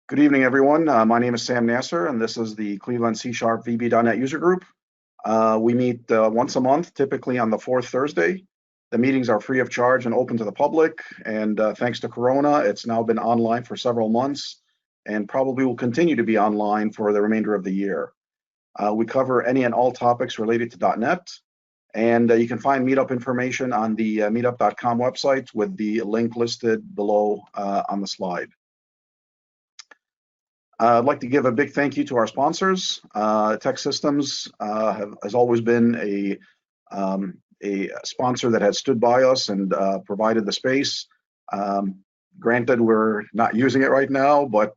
Good evening, everyone. My name is Sam Nasser, and this is the Cleveland C# VB.NET user group. We meet once a month, typically on the fourth Thursday. The meetings are free of charge and open to the public, and thanks to Corona, it's now been online for several months and probably will continue to be online for the remainder of the year. We cover any and all topics related to .NET, and you can find meetup information on the meetup.com website with the link listed below on the slide. I'd like to give a big thank you to our sponsors. Tech Systems has always been a sponsor that has stood by us and provided the space. Granted, we're not using it right now, but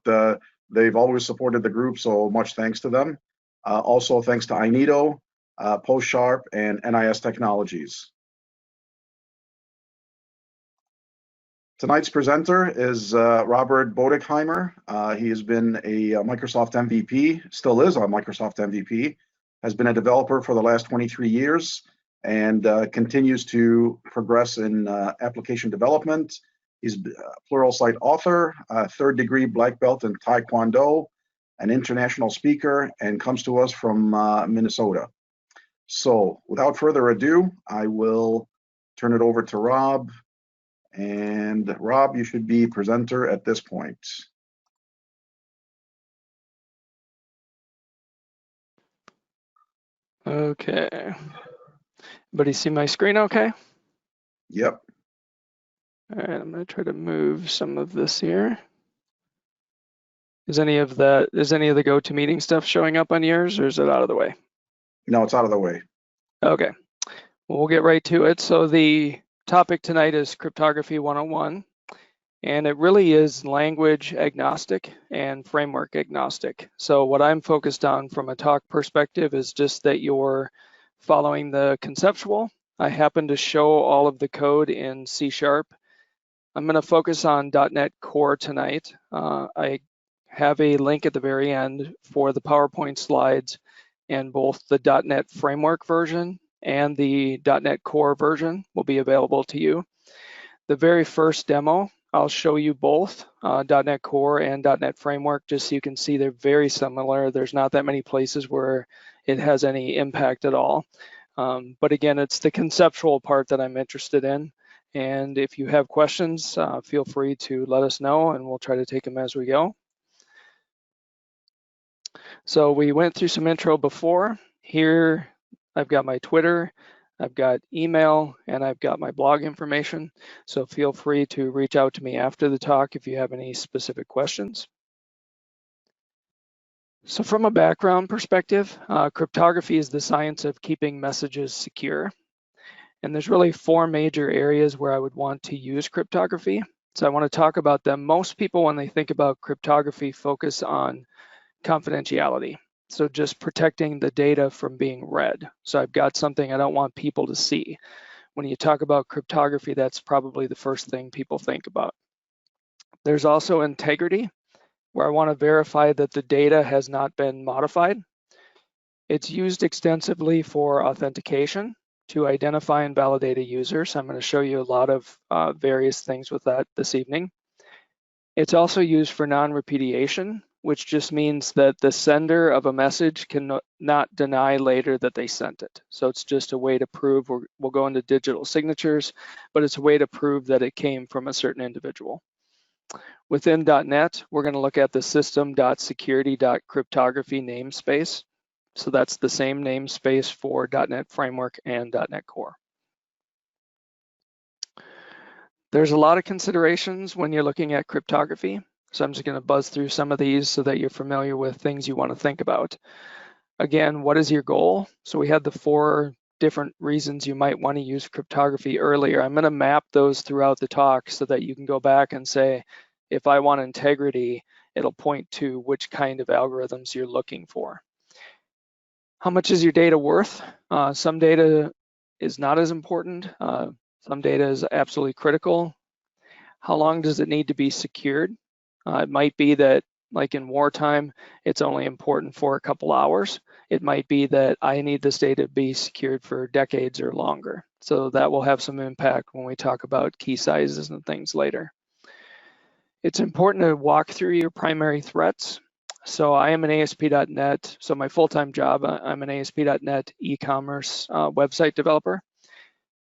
they've always supported the group, so much thanks to them. Also, thanks to Inito, PostSharp, and NIS Technologies. Tonight's presenter is Robert Boedigheimer. He has been a Microsoft MVP, still is a Microsoft MVP, has been a developer for the last 23 years, and continues to progress in application development. He's a Pluralsight author, third degree black belt in Tae Kwon Do, an international speaker, and comes to us from Minnesota. So without further ado, I will turn it over to Rob. And Rob, you should be presenter at this point. Okay. Everybody see my screen okay? Yep. All right, I'm going to try to move some of this here. Is any of the GoToMeeting stuff showing up on yours, or is it out of the way? No, it's out of the way. Okay. Well, we'll get right to it. So the topic tonight is Cryptography 101, and it really is language agnostic and framework agnostic. So what I'm focused on from a talk perspective is just that you're following the conceptual. I happen to show all of the code in C#. I'm going to focus on .NET Core tonight. I have a link at the very end for the PowerPoint slides, and both the .NET Framework version and the .NET Core version will be available to you. The very first demo, I'll show you both .NET Core and .NET Framework, just so you can see they're very similar. There's not that many places where it has any impact at all. But again, it's the conceptual part that I'm interested in. And if you have questions, feel free to let us know, and we'll try to take them as we go. So we went through some intro before. Here, I've got my Twitter, I've got email, and I've got my blog information. So feel free to reach out to me after the talk if you have any specific questions. So from a background perspective, cryptography is the science of keeping messages secure. And there's really four major areas where I would want to use cryptography. So I want to talk about them. Most people, when they think about cryptography, focus on confidentiality. So just protecting the data from being read. So I've got something I don't want people to see. When you talk about cryptography, that's probably the first thing people think about. There's also integrity, where I want to verify that the data has not been modified. It's used extensively for authentication to identify and validate a user. So I'm going to show you a lot of various things with that this evening. It's also used for non-repudiation, which just means that the sender of a message can not deny later that they sent it. So it's just a way to prove, we'll go into digital signatures, but it's a way to prove that it came from a certain individual. Within .NET, we're going to look at the system.security.cryptography namespace. So that's the same namespace for .NET Framework and .NET Core. There's a lot of considerations when you're looking at cryptography. So I'm just going to buzz through some of these so that you're familiar with things you want to think about. Again, what is your goal? So we had the four different reasons you might want to use cryptography earlier. I'm going to map those throughout the talk so that you can go back and say, if I want integrity, it'll point to which kind of algorithms you're looking for. How much is your data worth? Some data is not as important. Some data is absolutely critical. How long does it need to be secured? It might be that, like in wartime, it's only important for a couple hours. It might be that I need this data to be secured for decades or longer. So that will have some impact when we talk about key sizes and things later. It's important to walk through your primary threats. So I am an ASP.NET, so my full-time job, I'm an ASP.NET e-commerce website developer.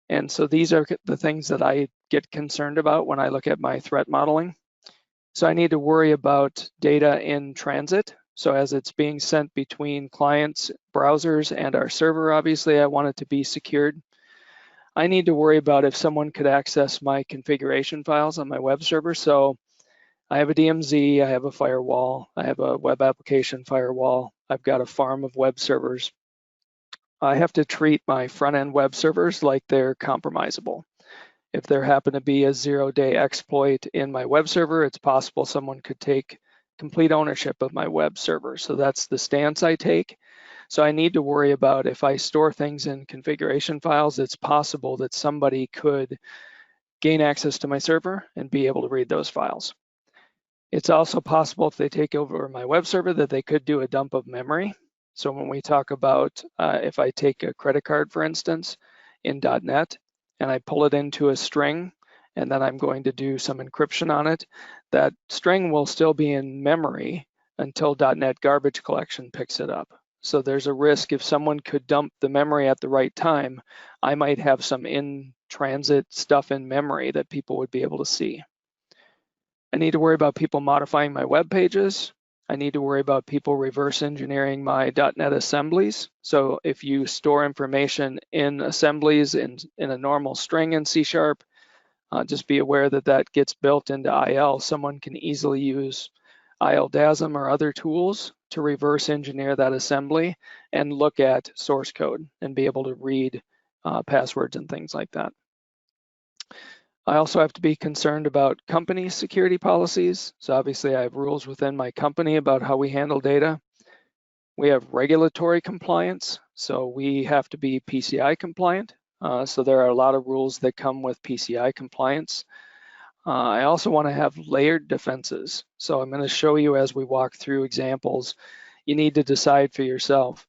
And so these are the things that I get concerned about when I look at my threat modeling. So I need to worry about data in transit. So as it's being sent between clients, browsers, and our server, obviously I want it to be secured. I need to worry about if someone could access my configuration files on my web server. So I have a DMZ, I have a firewall, I have a web application firewall, I've got a farm of web servers. I have to treat my front-end web servers like they're compromisable. If there happen to be a zero-day exploit in my web server, it's possible someone could take complete ownership of my web server. So that's the stance I take. So I need to worry about if I store things in configuration files, it's possible that somebody could gain access to my server and be able to read those files. It's also possible if they take over my web server that they could do a dump of memory. So when we talk about if I take a credit card, for instance, in .NET, and I pull it into a string, and then I'm going to do some encryption on it, that string will still be in memory until .NET garbage collection picks it up. So there's a risk if someone could dump the memory at the right time, I might have some in-transit stuff in memory that people would be able to see. I need to worry about people modifying my web pages. I need to worry about people reverse engineering my .NET assemblies. So if you store information in assemblies in a normal string in C#, just be aware that that gets built into IL. Someone can easily use ILDASM or other tools to reverse engineer that assembly and look at source code and be able to read passwords and things like that. I also have to be concerned about company security policies. So obviously I have rules within my company about how we handle data. We have regulatory compliance. So we have to be PCI compliant. So there are a lot of rules that come with PCI compliance. I also want to have layered defenses. So I'm going to show you as we walk through examples, you need to decide for yourself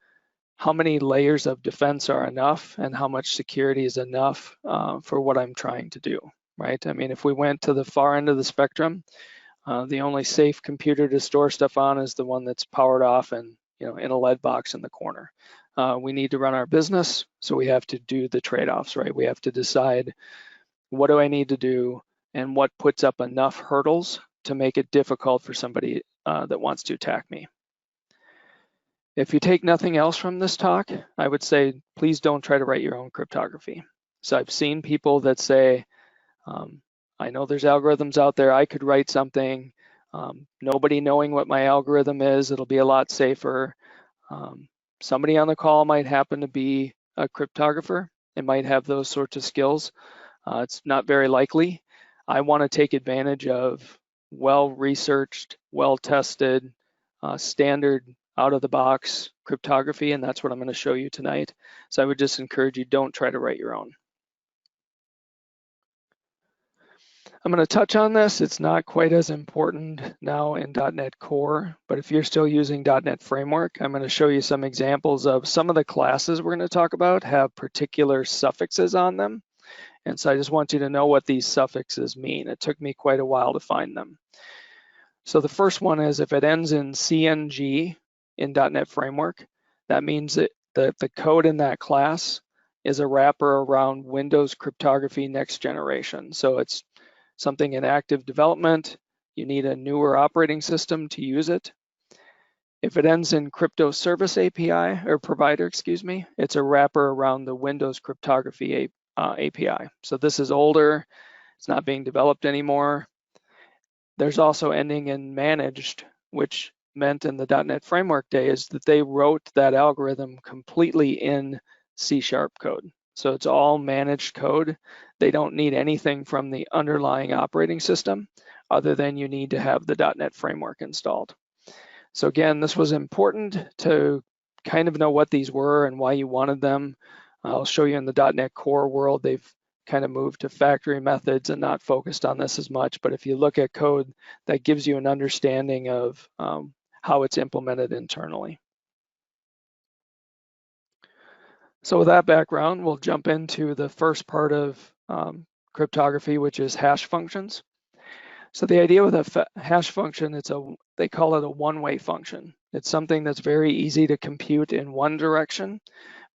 how many layers of defense are enough and how much security is enough for what I'm trying to do. Right? I mean, if we went to the far end of the spectrum, the only safe computer to store stuff on is the one that's powered off and in a lead box in the corner. We need to run our business, so we have to do the trade-offs, right? We have to decide what do I need to do and what puts up enough hurdles to make it difficult for somebody that wants to attack me. If you take nothing else from this talk, I would say please don't try to write your own cryptography. So I've seen people that say, I know there's algorithms out there, I could write something, nobody knowing what my algorithm is, it'll be a lot safer. Somebody on the call might happen to be a cryptographer and might have those sorts of skills. It's not very likely. I want to take advantage of well-researched, well-tested, standard out-of-the-box cryptography, and that's what I'm going to show you tonight. So I would just encourage you, don't try to write your own. I'm going to touch on this. It's not quite as important now in .NET Core, but if you're still using .NET Framework, I'm going to show you some examples of some of the classes we're going to talk about have particular suffixes on them. And so I just want you to know what these suffixes mean. It took me quite a while to find them. So the first one is if it ends in CNG in .NET Framework, that means that the code in that class is a wrapper around Windows Cryptography Next Generation. So it's something in active development, you need a newer operating system to use it. If it ends in Crypto Service API or Provider, excuse me, it's a wrapper around the Windows Cryptography API. So this is older, it's not being developed anymore. There's also ending in Managed, which meant in the .NET Framework days that they wrote that algorithm completely in C# code. So it's all managed code. They don't need anything from the underlying operating system other than you need to have the .NET Framework installed. So again, this was important to kind of know what these were and why you wanted them. I'll show you in the .NET Core world, they've kind of moved to factory methods and not focused on this as much. But if you look at code, that gives you an understanding of how it's implemented internally. So with that background, we'll jump into the first part of cryptography, which is hash functions. So the idea with a hash function, they call it a one-way function. It's something that's very easy to compute in one direction,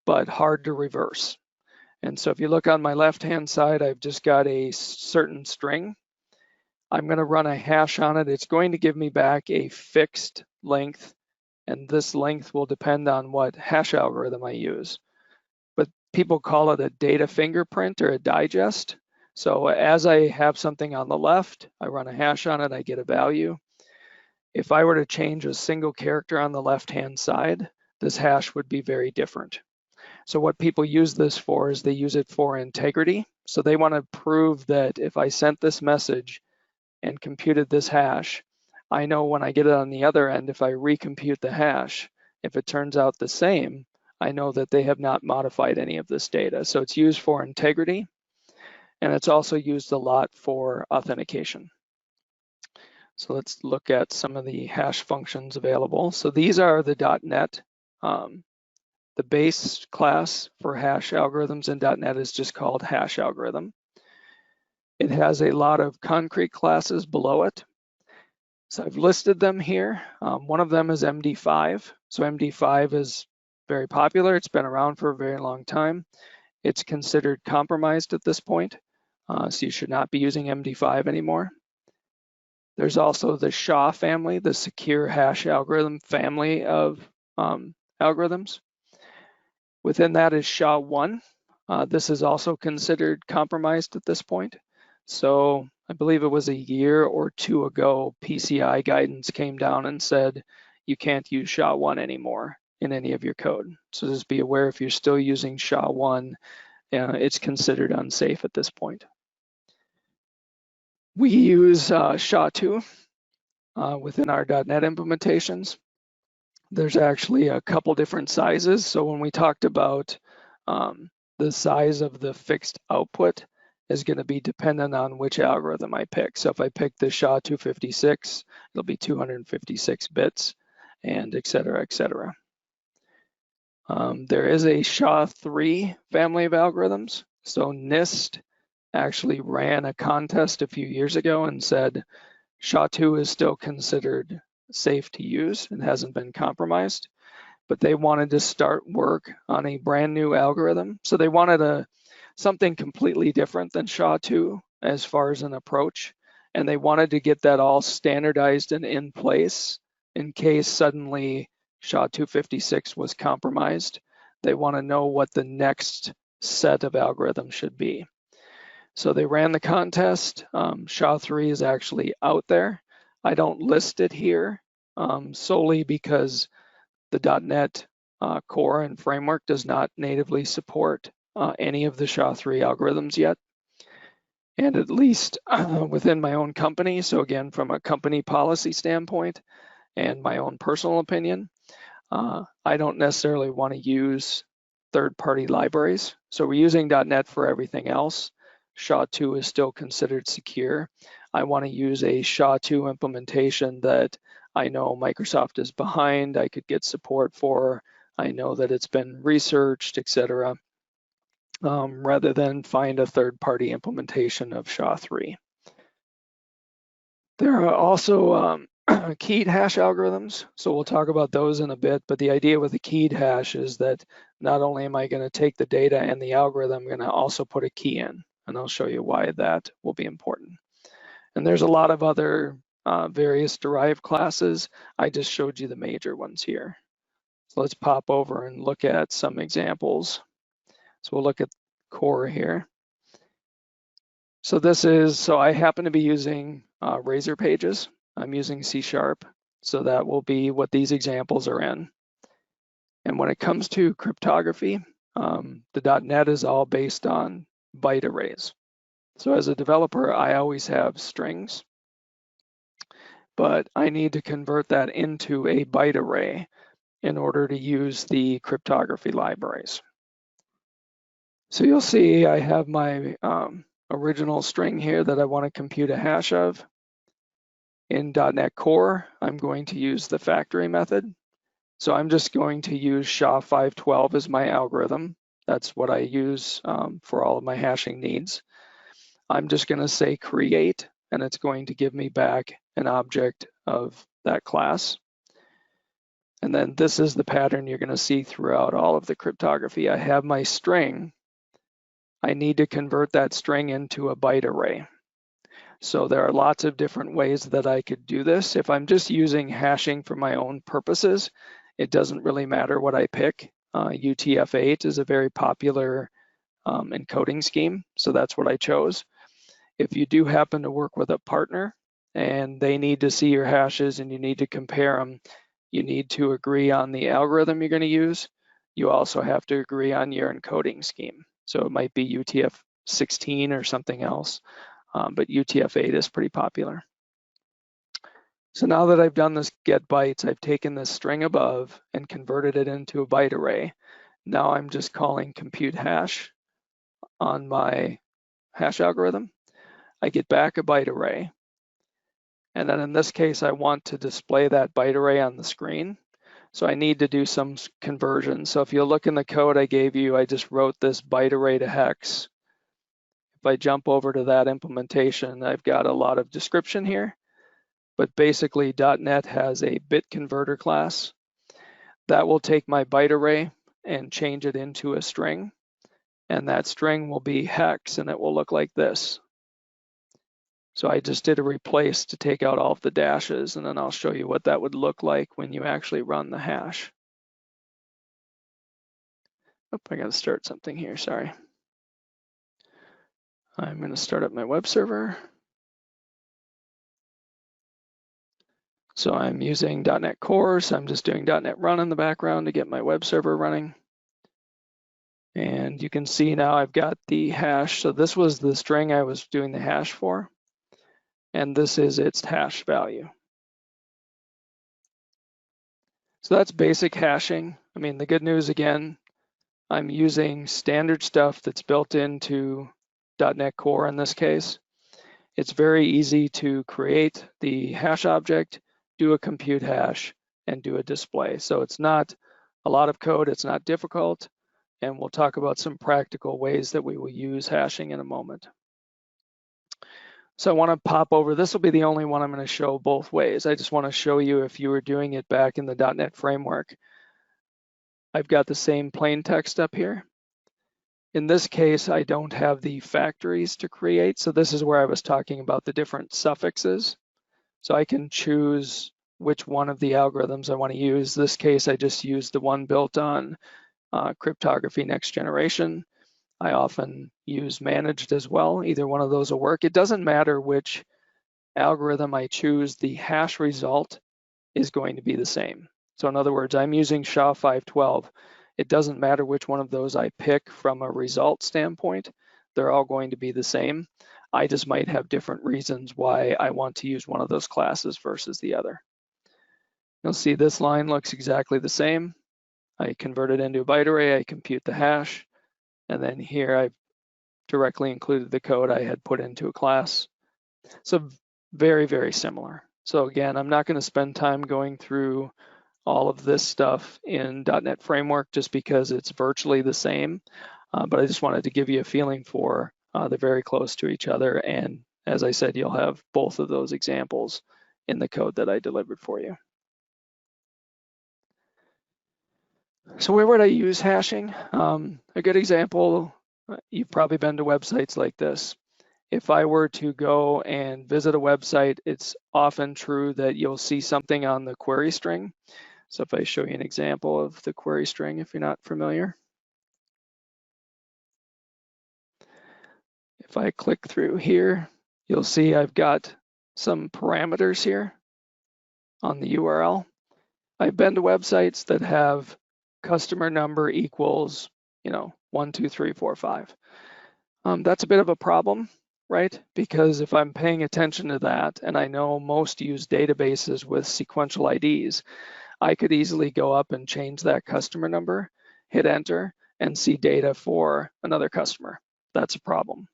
but hard to reverse. And so if you look on my left-hand side, I've just got a certain string. I'm going to run a hash on it. It's going to give me back a fixed length, and this length will depend on what hash algorithm I use. But people call it a data fingerprint or a digest. So as I have something on the left, I run a hash on it, I get a value. If I were to change a single character on the left-hand side, this hash would be very different. So what people use this for is they use it for integrity. So they want to prove that if I sent this message and computed this hash, I know when I get it on the other end, if I recompute the hash, if it turns out the same, I know that they have not modified any of this data. So it's used for integrity, and it's also used a lot for authentication. So let's look at some of the hash functions available. So these are the .NET. The base class for hash algorithms in .NET is just called hash algorithm. It has a lot of concrete classes below it. So I've listed them here. One of them is MD5. So MD5 is very popular. It's been around for a very long time. It's considered compromised at this point. So you should not be using MD5 anymore. There's also the SHA family, the secure hash algorithm family of algorithms. Within that is SHA-1. This is also considered compromised at this point. So I believe it was a year or two ago, PCI guidance came down and said you can't use SHA-1 anymore in any of your code. So just be aware if you're still using SHA-1, it's considered unsafe at this point. We use SHA-2 within our .NET implementations. There's actually a couple different sizes. So when we talked about the size of the fixed output is going to be dependent on which algorithm I pick. So if I pick the SHA-256, it'll be 256 bits, and et cetera, et cetera. There is a SHA-3 family of algorithms. So NIST actually ran a contest a few years ago and said SHA-2 is still considered safe to use and hasn't been compromised, but they wanted to start work on a brand new algorithm. So they wanted something completely different than SHA-2 as far as an approach, and they wanted to get that all standardized and in place in case suddenly SHA-256 was compromised. They want to know what the next set of algorithms should be. So they ran the contest. SHA-3 is actually out there. I don't list it here solely because the .NET core and framework does not natively support any of the SHA-3 algorithms yet. And at least within my own company, so again, from a company policy standpoint and my own personal opinion, I don't necessarily want to use third-party libraries. So we're using .NET for everything else. SHA-2 is still considered secure. I want to use a SHA-2 implementation that I know Microsoft is behind, I could get support for, I know that it's been researched, etc., rather than find a third-party implementation of SHA-3. There are also keyed hash algorithms, so we'll talk about those in a bit, but the idea with a keyed hash is that not only am I going to take the data and the algorithm, I'm going to also put a key in, and I'll show you why that will be important. And there's a lot of other various derived classes. I just showed you the major ones here. So let's pop over and look at some examples. So we'll look at core here. So I happen to be using Razor Pages. I'm using C#, so that will be what these examples are in. And when it comes to cryptography, the .NET is all based on byte arrays. So as a developer, I always have strings, but I need to convert that into a byte array in order to use the cryptography libraries. So you'll see I have my original string here that I want to compute a hash of. In .NET Core, I'm going to use the factory method. So I'm just going to use SHA-512 as my algorithm. That's what I use for all of my hashing needs. I'm just going to say create and it's going to give me back an object of that class. And then this is the pattern you're going to see throughout all of the cryptography. I have my string. I need to convert that string into a byte array. So there are lots of different ways that I could do this. If I'm just using hashing for my own purposes, it doesn't really matter what I pick. UTF-8 is a very popular encoding scheme, so that's what I chose. If you do happen to work with a partner and they need to see your hashes and you need to compare them, you need to agree on the algorithm you're going to use. You also have to agree on your encoding scheme. So it might be UTF-16 or something else, but UTF-8 is pretty popular. So now that I've done this get bytes, I've taken this string above and converted it into a byte array. Now I'm just calling compute hash on my hash algorithm. I get back a byte array. And then in this case, I want to display that byte array on the screen. So I need to do some conversion. So if you look in the code I gave you, I just wrote this byte array to hex. If I jump over to that implementation, I've got a lot of description here. But basically, .NET has a bit converter class that will take my byte array and change it into a string. And that string will be hex, and it will look like this. So I just did a replace to take out all of the dashes, and then I'll show you what that would look like when you actually run the hash. Oh, I got to start something here, sorry. I'm going to start up my web server. So I'm using .NET Core, so I'm just doing .NET Run in the background to get my web server running. And you can see now I've got the hash. So this was the string I was doing the hash for. And this is its hash value. So that's basic hashing. I mean, the good news again, I'm using standard stuff that's built into .NET Core in this case. It's very easy to create the hash object, do a compute hash, and do a display. So it's not a lot of code, it's not difficult, and we'll talk about some practical ways that we will use hashing in a moment. So I want to pop over, this will be the only one I'm going to show both ways. I just want to show you if you were doing it back in the .NET framework. I've got the same plain text up here. In this case, I don't have the factories to create. So this is where I was talking about the different suffixes. So I can choose which one of the algorithms I want to use. This case, I just used the one built on Cryptography Next Generation. I often use managed as well. Either one of those will work. It doesn't matter which algorithm I choose, the hash result is going to be the same. So in other words, I'm using SHA-512. It doesn't matter which one of those I pick from a result standpoint. They're all going to be the same. I just might have different reasons why I want to use one of those classes versus the other. You'll see this line looks exactly the same. I convert it into a byte array, I compute the hash, and then here I've directly included the code I had put into a class. So very, very similar. So again, I'm not going to spend time going through all of this stuff in .NET Framework just because it's virtually the same, but I just wanted to give you a feeling for they're very close to each other, and as I said, you'll have both of those examples in the code that I delivered for you. So where would I use hashing? A good example, you've probably been to websites like this. If I were to go and visit a website, it's often true that you'll see something on the query string. So if I show you an example of the query string, if you're not familiar. If I click through here, you'll see I've got some parameters here on the URL. I've been to websites that have customer number equals, 1, 2, 3, 4, 5. That's a bit of a problem, right? Because if I'm paying attention to that, and I know most use databases with sequential IDs, I could easily go up and change that customer number, hit enter, and see data for another customer. That's a problem.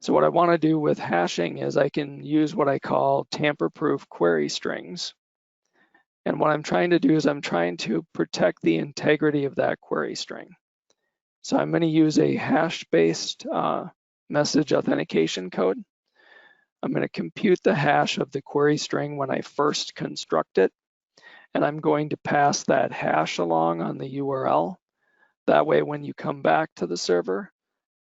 So what I want to do with hashing is I can use what I call tamper-proof query strings. And what I'm trying to do is I'm trying to protect the integrity of that query string. So I'm going to use a hash-based message authentication code. I'm going to compute the hash of the query string when I first construct it, and I'm going to pass that hash along on the URL. That way, when you come back to the server,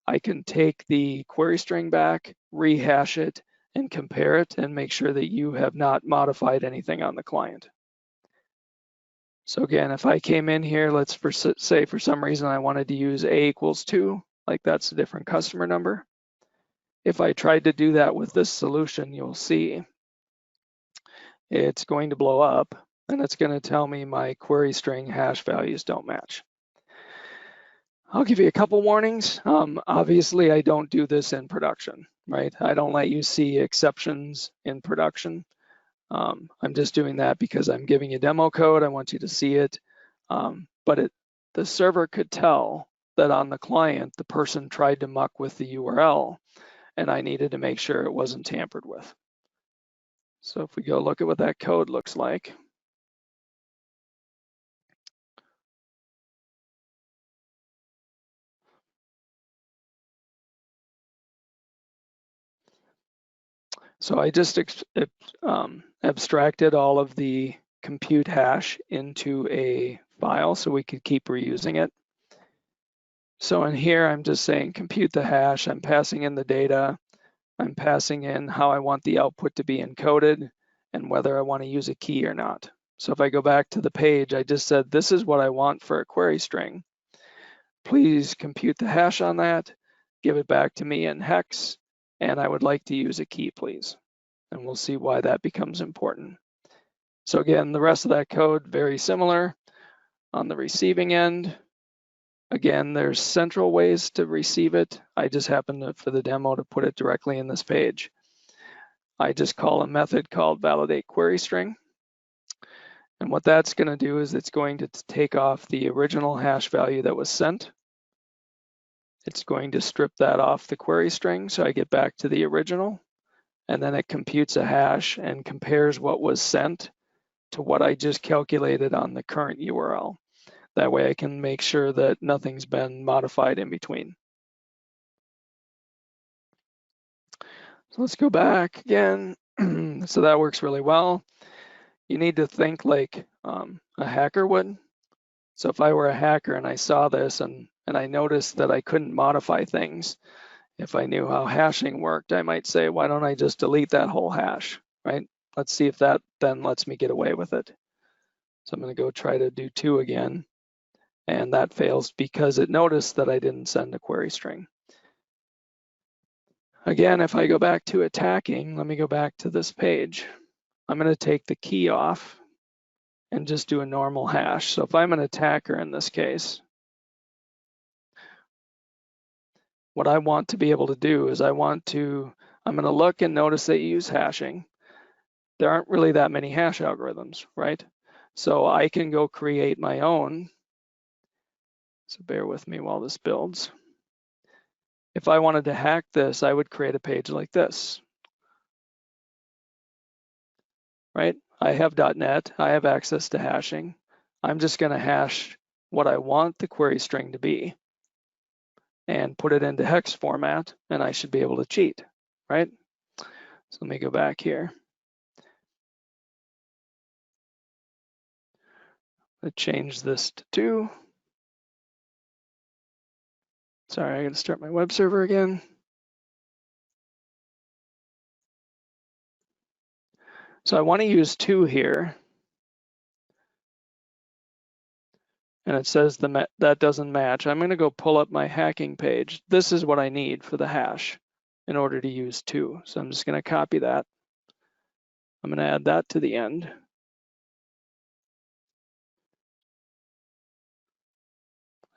I can take the query string back, rehash it, and compare it and make sure that you have not modified anything on the client. So again, if I came in here, let's say for some reason I wanted to use A equals 2, like that's a different customer number. If I tried to do that with this solution, you'll see it's going to blow up and it's going to tell me my query string hash values don't match. I'll give you a couple warnings. Obviously, I don't do this in production, right? I don't let you see exceptions in production. I'm just doing that because I'm giving you demo code. I want you to see it. But the server could tell that on the client, the person tried to muck with the URL, and I needed to make sure it wasn't tampered with. So if we go look at what that code looks like. So I just abstracted all of the compute hash into a file so we could keep reusing it. So in here, I'm just saying compute the hash, I'm passing in the data, I'm passing in how I want the output to be encoded and whether I want to use a key or not. So if I go back to the page, I just said, this is what I want for a query string. Please compute the hash on that, give it back to me in hex, and I would like to use a key, please. And we'll see why that becomes important. So again, the rest of that code, very similar. On the receiving end, again, there's central ways to receive it. I just happen to, for the demo, to put it directly in this page. I just call a method called validate query string. And what that's going to do is it's going to take off the original hash value that was sent. It's going to strip that off the query string, so I get back to the original. And then it computes a hash and compares what was sent to what I just calculated on the current URL. That way I can make sure that nothing's been modified in between. So let's go back again. So that works really well. You need to think like a hacker would. So if I were a hacker and I saw this and I noticed that I couldn't modify things, if I knew how hashing worked, I might say, why don't I just delete that whole hash, right? Let's see if that then lets me get away with it. So I'm going to go try to do 2 again. And that fails because it noticed that I didn't send a query string. Again, if I go back to attacking, let me go back to this page. I'm going to take the key off and just do a normal hash. So if I'm an attacker in this case, what I want to be able to do is I'm going to look and notice that you use hashing. There aren't really that many hash algorithms, right? So I can go create my own. So bear with me while this builds. If I wanted to hack this, I would create a page like this, right? I have .NET, I have access to hashing. I'm just going to hash what I want the query string to be and put it into hex format, and I should be able to cheat, right? So let me go back here. Let's change this to 2. Sorry, I got to start my web server again. So I want to use 2 here. And it says that doesn't match. I'm going to go pull up my hacking page. This is what I need for the hash in order to use 2. So I'm just going to copy that. I'm going to add that to the end.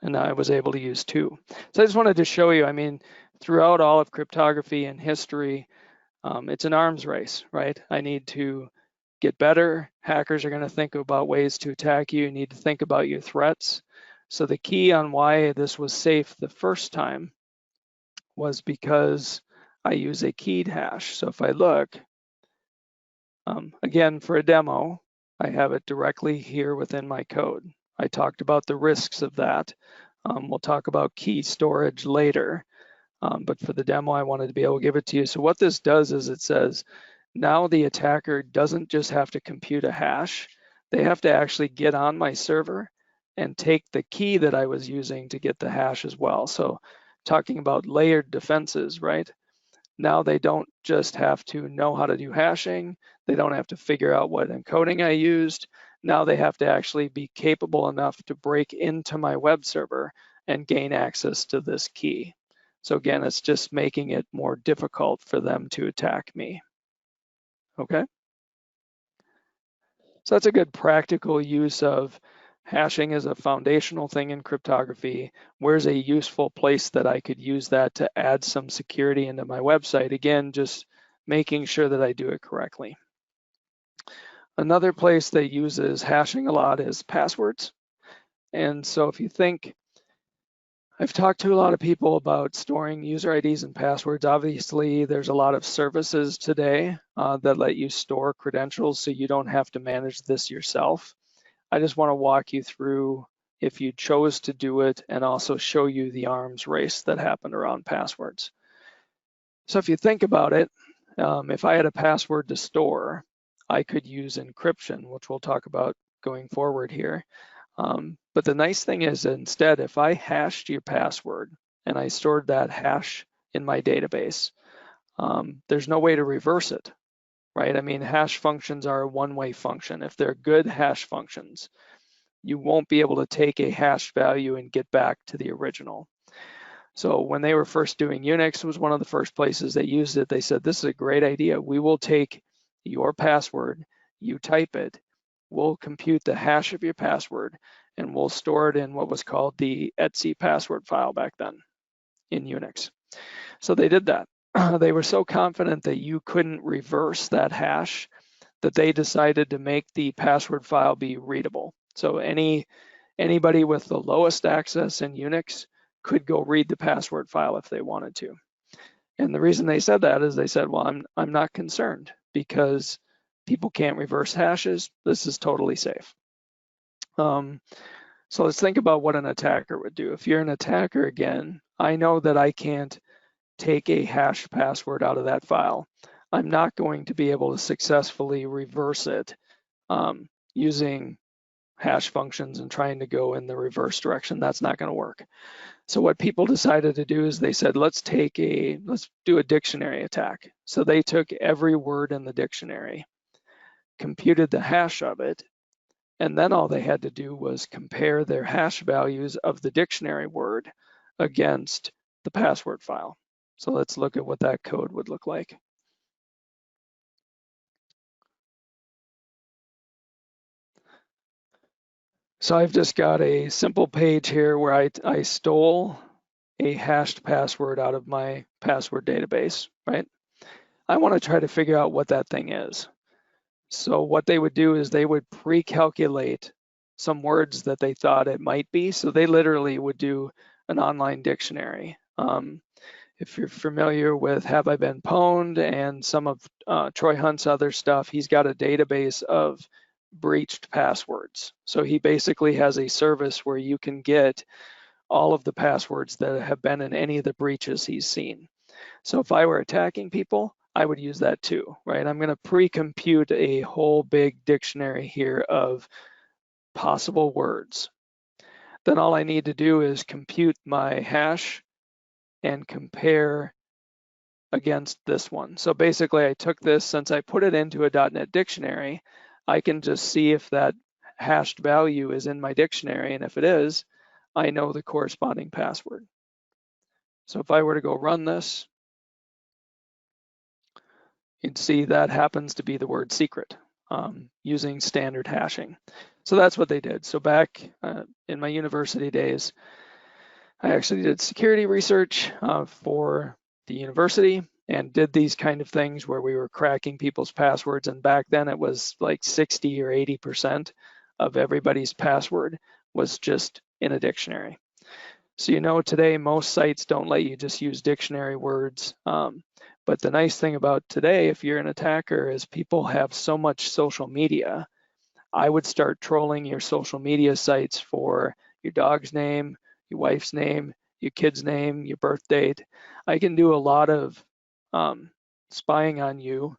And now I was able to use 2. So I just wanted to show you, I mean, throughout all of cryptography and history, it's an arms race, right? I need to get better. Hackers are going to think about ways to attack you. You need to think about your threats. So the key on why this was safe the first time was because I use a keyed hash. So if I look, again, for a demo, I have it directly here within my code. I talked about the risks of that. We'll talk about key storage later. but for the demo, I wanted to be able to give it to you. So what this does is it says, now the attacker doesn't just have to compute a hash, they have to actually get on my server and take the key that I was using to get the hash as well. So talking about layered defenses, right? Now they don't just have to know how to do hashing, they don't have to figure out what encoding I used. Now they have to actually be capable enough to break into my web server and gain access to this key. So again, it's just making it more difficult for them to attack me. Okay. So that's a good practical use of hashing as a foundational thing in cryptography. Where's a useful place that I could use that to add some security into my website? Again, just making sure that I do it correctly. Another place that uses hashing a lot is passwords. And so if you think, I've talked to a lot of people about storing user IDs and passwords. Obviously, there's a lot of services today that let you store credentials so you don't have to manage this yourself. I just want to walk you through if you chose to do it and also show you the arms race that happened around passwords. So if you think about it, if I had a password to store, I could use encryption, which we'll talk about going forward here. But the nice thing is instead, if I hashed your password and I stored that hash in my database, there's no way to reverse it, right? I mean, hash functions are a one-way function. If they're good hash functions, you won't be able to take a hash value and get back to the original. So when they were first doing Unix, was one of the first places they used it. They said, this is a great idea. We will take your password, you type it, we'll compute the hash of your password, and we'll store it in what was called the etc password file back then in Unix. So they did that. They were so confident that you couldn't reverse that hash that they decided to make the password file be readable. So anybody with the lowest access in Unix could go read the password file if they wanted to. And the reason they said that is they said, well, I'm not concerned because people can't reverse hashes. This is totally safe. So let's think about what an attacker would do. If you're an attacker, again, I know that I can't take a hashed password out of that file. I'm not going to be able to successfully reverse it using hash functions and trying to go in the reverse direction. That's not going to work. So what people decided to do is they said, let's do a dictionary attack. So they took every word in the dictionary, computed the hash of it, and then all they had to do was compare their hash values of the dictionary word against the password file. So let's look at what that code would look like. So I've just got a simple page here where I stole a hashed password out of my password database, right? I want to try to figure out what that thing is. So what they would do is they would pre-calculate some words that they thought it might be. So they literally would do an online dictionary. If you're familiar with Have I Been Pwned and some of Troy Hunt's other stuff, he's got a database of breached passwords. So he basically has a service where you can get all of the passwords that have been in any of the breaches he's seen. So if I were attacking people, I would use that too, right? I'm going to pre-compute a whole big dictionary here of possible words. Then all I need to do is compute my hash and compare against this one. So basically I took this, since I put it into a .NET dictionary, I can just see if that hashed value is in my dictionary, and if it is, I know the corresponding password. So if I were to go run this, you'd see that happens to be the word secret using standard hashing. So that's what they did. So back in my university days, I actually did security research for the university and did these kind of things where we were cracking people's passwords. And back then it was like 60 or 80% of everybody's password was just in a dictionary. So you know today most sites don't let you just use dictionary words. But the nice thing about today, if you're an attacker, is people have so much social media. I would start trolling your social media sites for your dog's name, your wife's name, your kid's name, your birth date. I can do a lot of spying on you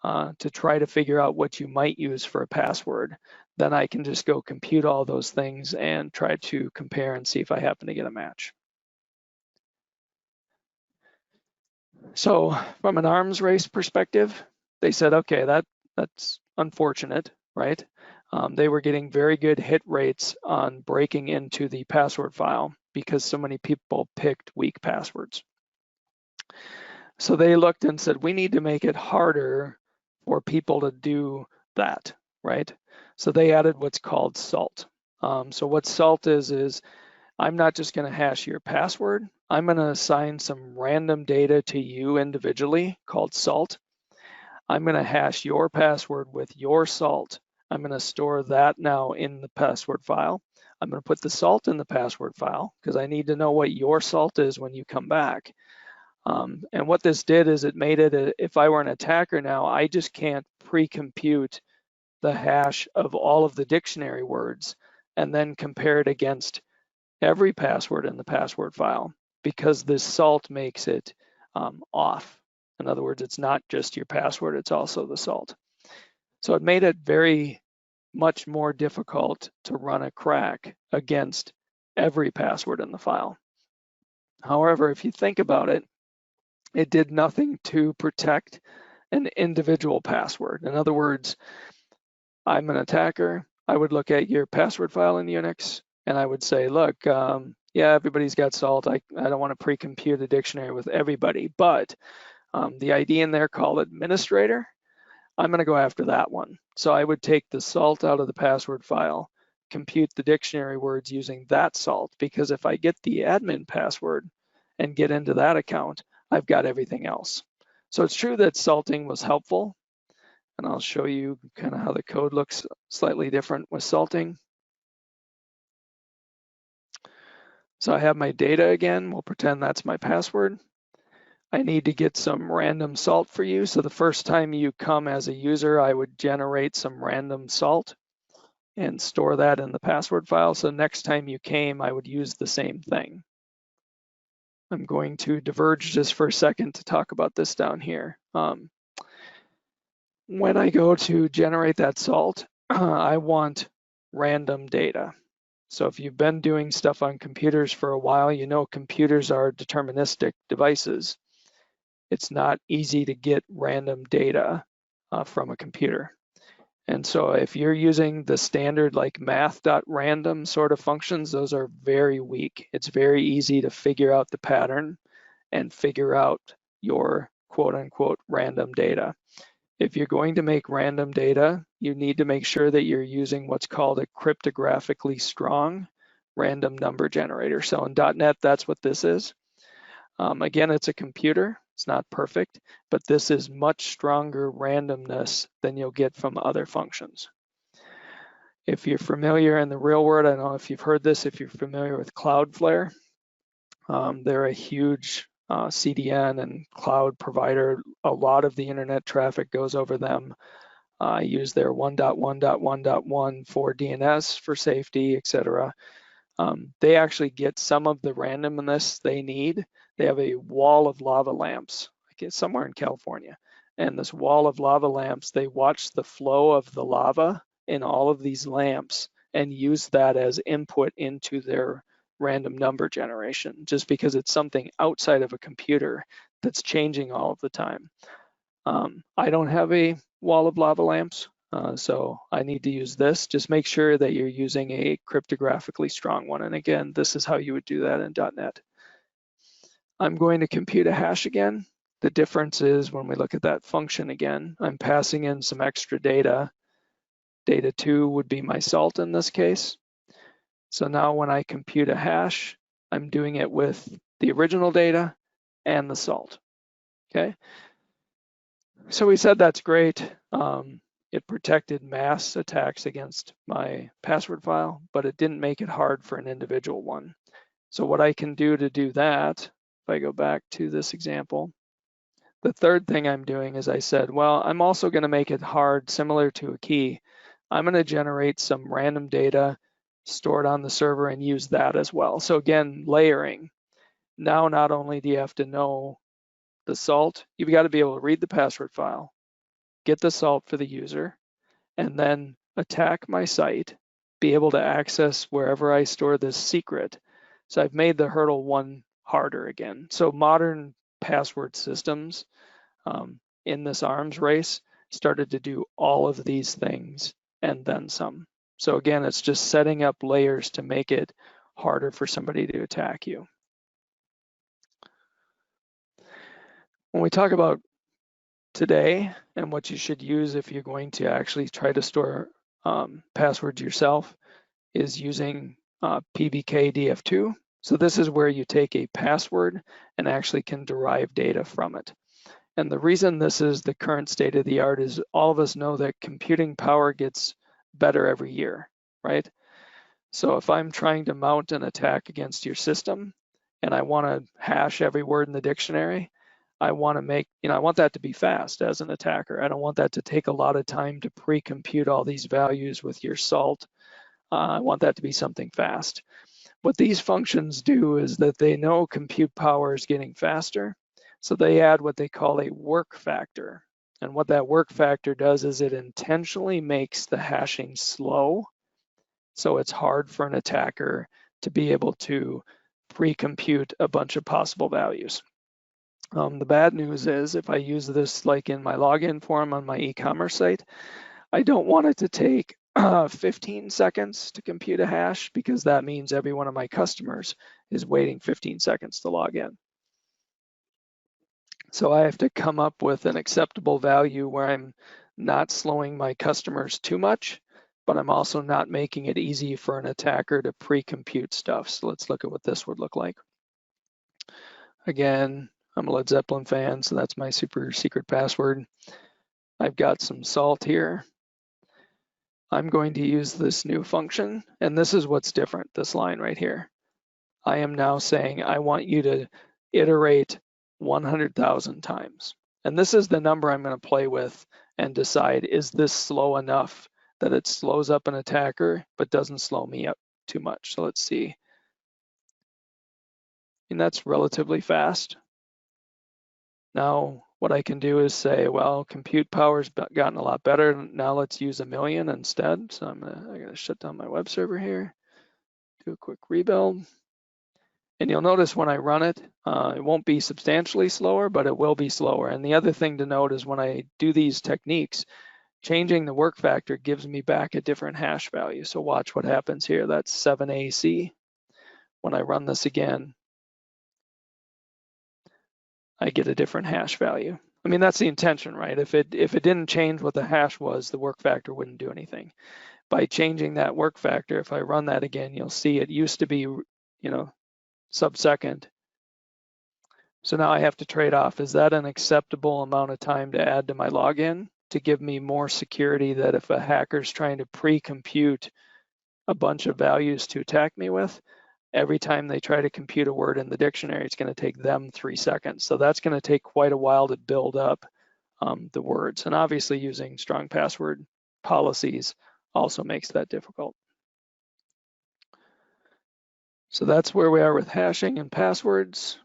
to try to figure out what you might use for a password. Then I can just go compute all those things and try to compare and see if I happen to get a match. So from an arms race perspective, they said, okay, that's unfortunate, right? They were getting very good hit rates on breaking into the password file because so many people picked weak passwords. So they looked and said, we need to make it harder for people to do that, right? So they added what's called SALT. So what SALT is I'm not just going to hash your password. I'm going to assign some random data to you individually called SALT. I'm going to hash your password with your SALT. I'm going to store that now in the password file. I'm going to put the SALT in the password file because I need to know what your SALT is when you come back. And what this did is it made it, if I were an attacker now, I just can't pre-compute the hash of all of the dictionary words and then compare it against every password in the password file because this SALT makes it off. In other words, it's not just your password, it's also the SALT. So it made it very much more difficult to run a crack against every password in the file. However, if you think about it, it did nothing to protect an individual password. In other words, I'm an attacker. I would look at your password file in Unix and I would say, look, yeah, everybody's got SALT. I don't want to pre-compute a dictionary with everybody, but the ID in there called administrator, I'm going to go after that one. So I would take the SALT out of the password file, compute the dictionary words using that SALT, because if I get the admin password and get into that account, I've got everything else. So it's true that salting was helpful, and I'll show you kind of how the code looks slightly different with salting. So I have my data again. We'll pretend that's my password. I need to get some random SALT for you. So the first time you come as a user, I would generate some random SALT and store that in the password file. So next time you came, I would use the same thing. I'm going to diverge just for a second to talk about this down here. When I go to generate that SALT, I want random data. So if you've been doing stuff on computers for a while, you know computers are deterministic devices. It's not easy to get random data from a computer. And so if you're using the standard like math.random sort of functions, those are very weak. It's very easy to figure out the pattern and figure out your quote unquote random data. If you're going to make random data, you need to make sure that you're using what's called a cryptographically strong random number generator. So in .NET, that's what this is. Again, it's a computer. It's not perfect, but this is much stronger randomness than you'll get from other functions. If you're familiar in the real world, I don't know if you've heard this, if you're familiar with Cloudflare, they're a huge CDN and cloud provider. A lot of the internet traffic goes over them. I use their 1.1.1.1 for DNS for safety, etc. They actually get some of the randomness they need. They have a wall of lava lamps, like it's somewhere in California. And this wall of lava lamps, they watch the flow of the lava in all of these lamps and use that as input into their random number generation, just because it's something outside of a computer that's changing all of the time. I don't have a wall of lava lamps, so I need to use this. Just make sure that you're using a cryptographically strong one. And again, this is how you would do that in .NET. I'm going to compute a hash again. The difference is when we look at that function again, I'm passing in some extra data. Data 2 would be my SALT in this case. So now when I compute a hash, I'm doing it with the original data and the SALT, okay? So we said that's great. It protected mass attacks against my password file, but it didn't make it hard for an individual one. So what I can do to do that, if I go back to this example, the third thing I'm doing is I said, well, I'm also going to make it hard, similar to a key. I'm going to generate some random data, store it on the server, and use that as well. So again, layering. now not only do you have to know the salt, you've got to be able to read the password file, get the salt for the user, and then attack my site, be able to access wherever I store this secret. So I've made the hurdle one harder again. So modern password systems in this arms race started to do all of these things and then some. So again, it's just setting up layers to make it harder for somebody to attack you. When we talk about today and what you should use if you're going to actually try to store passwords yourself is using PBKDF2. So this is where you take a password and actually can derive data from it. And the reason this is the current state of the art is all of us know that computing power gets better every year, right? So if I'm trying to mount an attack against your system and I want to hash every word in the dictionary, I want to make, I want that to be fast as an attacker. I don't want that to take a lot of time to pre-compute all these values with your salt. I want that to be something fast. What these functions do is that they know compute power is getting faster, so they add what they call a work factor. And what that work factor does is it intentionally makes the hashing slow, so it's hard for an attacker to be able to pre-compute a bunch of possible values. The bad news is if I use this like in my login form on my e-commerce site, I don't want it to take 15 seconds to compute a hash because that means every one of my customers is waiting 15 seconds to log in. So I have to come up with an acceptable value where I'm not slowing my customers too much, but I'm also not making it easy for an attacker to pre-compute stuff. So let's look at what this would look like. Again, I'm a Led Zeppelin fan, so that's my super secret password. I've got some salt here. I'm going to use this new function, and this is what's different, this line right here. I am now saying I want you to iterate 100,000 times. And this is the number I'm going to play with and decide, is this slow enough that it slows up an attacker but doesn't slow me up too much? So let's see. And that's relatively fast. Now, what I can do is say, well, compute power's gotten a lot better. Now let's use 1,000,000 instead. So I'm gonna shut down my web server here, do a quick rebuild. And you'll notice when I run it, it won't be substantially slower, but it will be slower. And the other thing to note is when I do these techniques, changing the work factor gives me back a different hash value. So watch what happens here. That's 7AC. When I run this again, I get a different hash value. I mean, that's the intention, right? If it didn't change what the hash was, the work factor wouldn't do anything. By changing that work factor, if I run that again, you'll see it used to be, sub-second. So now I have to trade off, is that an acceptable amount of time to add to my login to give me more security that if a hacker's trying to pre-compute a bunch of values to attack me with, every time they try to compute a word in the dictionary, it's going to take them 3 seconds. So that's going to take quite a while to build up the words. And obviously using strong password policies also makes that difficult. So that's where we are with hashing and passwords.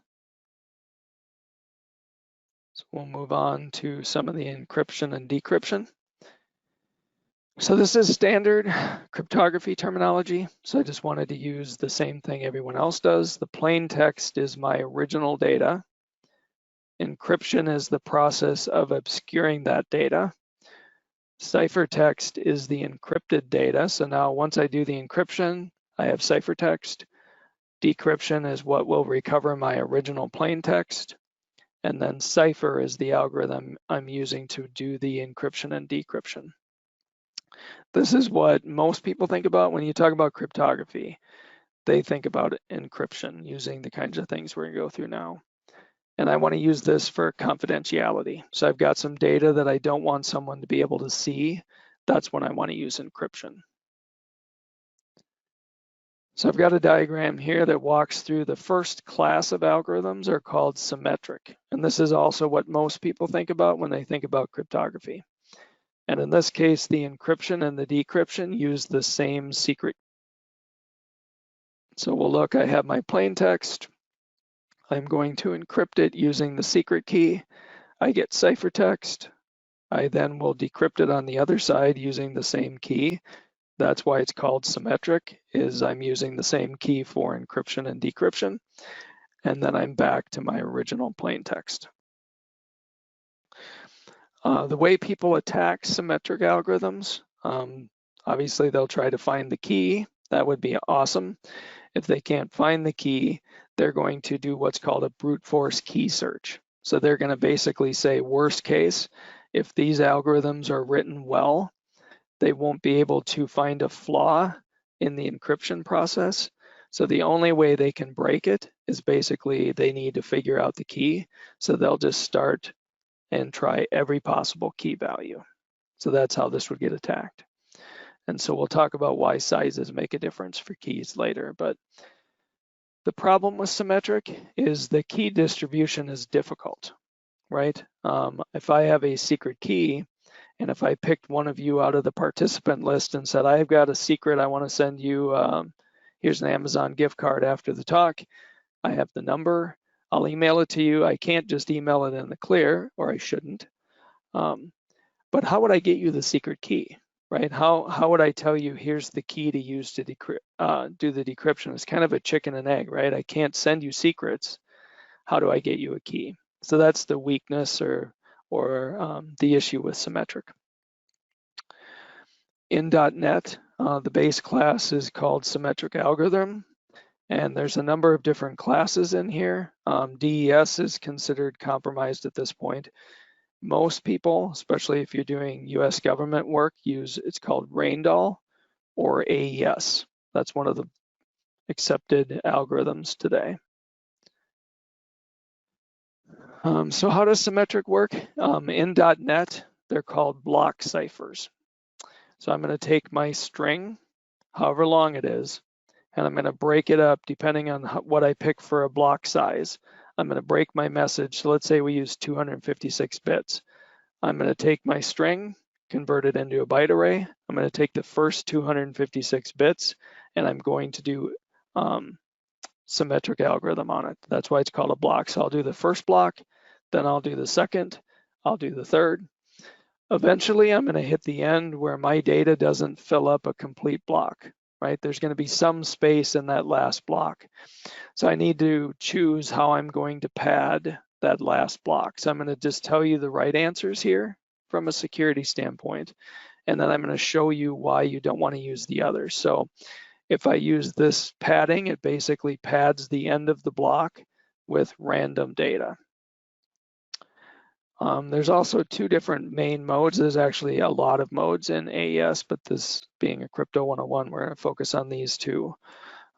So we'll move on to some of the encryption and decryption. So this is standard cryptography terminology. So I just wanted to use the same thing everyone else does. The plain text is my original data. Encryption is the process of obscuring that data. Ciphertext is the encrypted data. So now once I do the encryption, I have ciphertext. Decryption is what will recover my original plain text. And then Cipher is the algorithm I'm using to do the encryption and decryption. This is what most people think about when you talk about cryptography. They think about encryption using the kinds of things we're going to go through now. And I want to use this for confidentiality. So I've got some data that I don't want someone to be able to see. That's when I want to use encryption. So I've got a diagram here that walks through the first class of algorithms are called symmetric. And this is also what most people think about when they think about cryptography. And in this case, the encryption and the decryption use the same secret. So we'll look, I have my plain text. I'm going to encrypt it using the secret key. I get ciphertext. I then will decrypt it on the other side using the same key. That's why it's called symmetric, is I'm using the same key for encryption and decryption. And then I'm back to my original plain text. The way people attack symmetric algorithms, obviously they'll try to find the key. That would be awesome. If they can't find the key, they're going to do what's called a brute force key search. So they're going to basically say, worst case, if these algorithms are written well, they won't be able to find a flaw in the encryption process. So the only way they can break it is basically they need to figure out the key. So they'll just start and try every possible key value. So that's how this would get attacked. And so we'll talk about why sizes make a difference for keys later. But the problem with symmetric is the key distribution is difficult, right? If I have a secret key, and if I picked one of you out of the participant list and said, I've got a secret, I want to send you, here's an Amazon gift card after the talk. I have the number, I'll email it to you. I can't just email it in the clear, or I shouldn't. But how would I get you the secret key, right? How would I tell you, here's the key to use to do the decryption? It's kind of a chicken and egg, right? I can't send you secrets. How do I get you a key? So that's the weakness or the issue with symmetric. In .NET, the base class is called Symmetric Algorithm, and there's a number of different classes in here. DES is considered compromised at this point. Most people, especially if you're doing US government work, use it's called Raindoll or AES. That's one of the accepted algorithms today. So how does symmetric work? In .NET, they're called block ciphers. So I'm going to take my string, however long it is, and I'm going to break it up depending on what I pick for a block size. I'm going to break my message. So let's say we use 256 bits. I'm going to take my string, convert it into a byte array. I'm going to take the first 256 bits, and I'm going to do symmetric algorithm on it. That's why it's called a block. So I'll do the first block, then I'll do the second, I'll do the third. Eventually, I'm going to hit the end where my data doesn't fill up a complete block, right? There's going to be some space in that last block. So I need to choose how I'm going to pad that last block. So I'm going to just tell you the right answers here from a security standpoint, and then I'm going to show you why you don't want to use the others. So if I use this padding, it basically pads the end of the block with random data. There's also two different main modes. There's actually a lot of modes in AES, but this being a Crypto 101, we're going to focus on these two.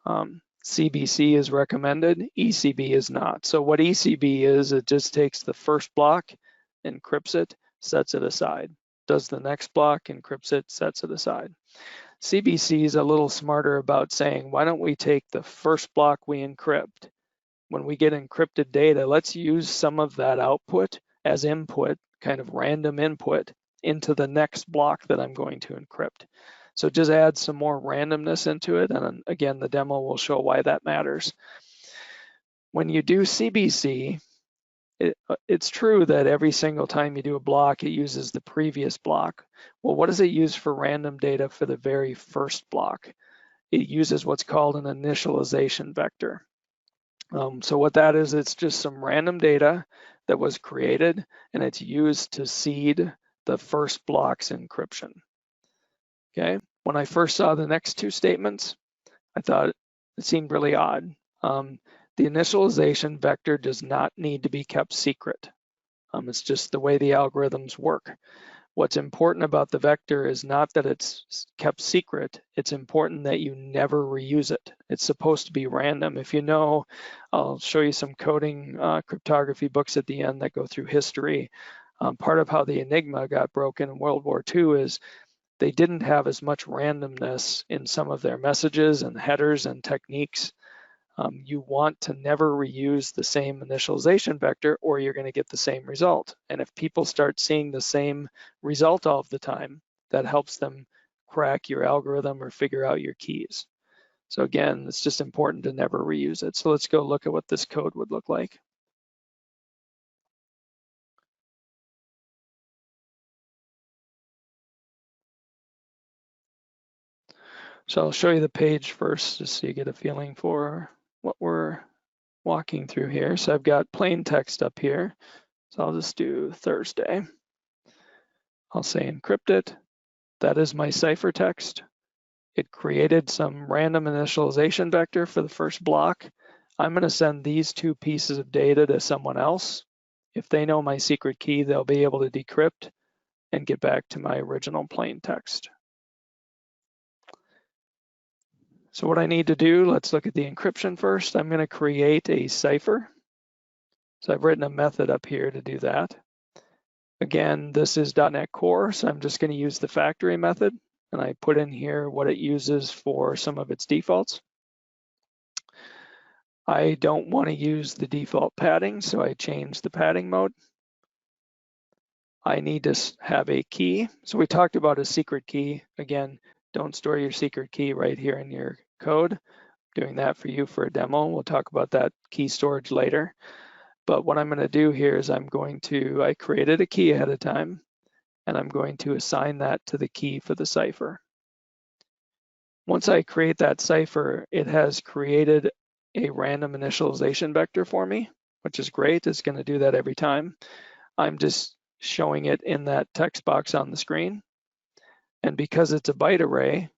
CBC is recommended, ECB is not. So what ECB is, it just takes the first block, encrypts it, sets it aside. Does the next block, encrypts it, sets it aside. CBC is a little smarter about saying, why don't we take the first block we encrypt? When we get encrypted data, let's use some of that output as input, kind of random input, into the next block that I'm going to encrypt. So just add some more randomness into it, and again, the demo will show why that matters. When you do CBC, it's true that every single time you do a block, it uses the previous block. Well, what does it use for random data for the very first block? It uses what's called an initialization vector. So what that is, it's just some random data that was created, and it's used to seed the first block's encryption. Okay, when I first saw the next two statements, I thought it seemed really odd. The initialization vector does not need to be kept secret. It's just the way the algorithms work. What's important about the vector is not that it's kept secret, it's important that you never reuse it. It's supposed to be random. If you know, I'll show you some coding cryptography books at the end that go through history. Part of how the Enigma got broken in World War II is they didn't have as much randomness in some of their messages and headers and techniques. You want to never reuse the same initialization vector, or you're going to get the same result. And if people start seeing the same result all of the time, that helps them crack your algorithm or figure out your keys. So again, it's just important to never reuse it. So let's go look at what this code would look like. So I'll show you the page first just so you get a feeling for what we're walking through here. So I've got plain text up here. So I'll just do Thursday. I'll say encrypt it. That is my ciphertext. It created some random initialization vector for the first block. I'm going to send these two pieces of data to someone else. If they know my secret key, they'll be able to decrypt and get back to my original plain text. So what I need to do, let's look at the encryption first. I'm going to create a cipher. So I've written a method up here to do that. Again, this is .NET Core, so I'm just going to use the factory method, and I put in here what it uses for some of its defaults. I don't want to use the default padding, so I change the padding mode. I need to have a key. So we talked about a secret key. Again, don't store your secret key right here in your code. Doing that for you for a demo. We'll talk about that key storage later. But what I'm going to do here is I created a key ahead of time, and I'm going to assign that to the key for the cipher. Once I create that cipher, it has created a random initialization vector for me, which is great. It's going to do that every time. I'm just showing it in that text box on the screen. And because it's a byte array,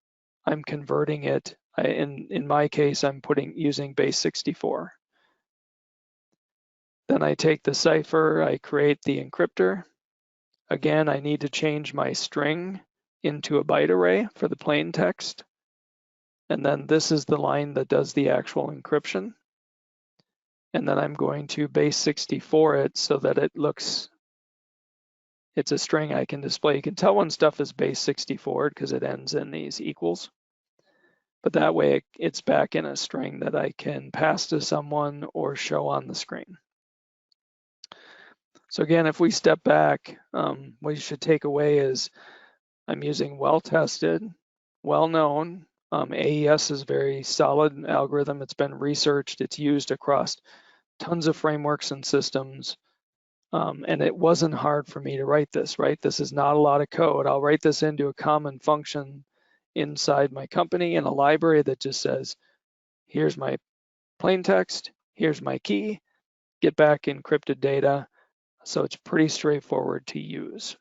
I'm converting it. In my case, I'm using base 64. Then I take the cipher, I create the encryptor. Again, I need to change my string into a byte array for the plain text. And then this is the line that does the actual encryption. And then I'm going to base 64 it so that it's a string I can display. You can tell when stuff is base 64 because it ends in these equals. But that way it's back in a string that I can pass to someone or show on the screen. So again, if we step back, what you should take away is I'm using well-tested, well-known. AES is a very solid algorithm. It's been researched. It's used across tons of frameworks and systems. And it wasn't hard for me to write this, right? This is not a lot of code. I'll write this into a common function inside my company in a library that just says, here's my plain text, here's my key, get back encrypted data. So it's pretty straightforward to use.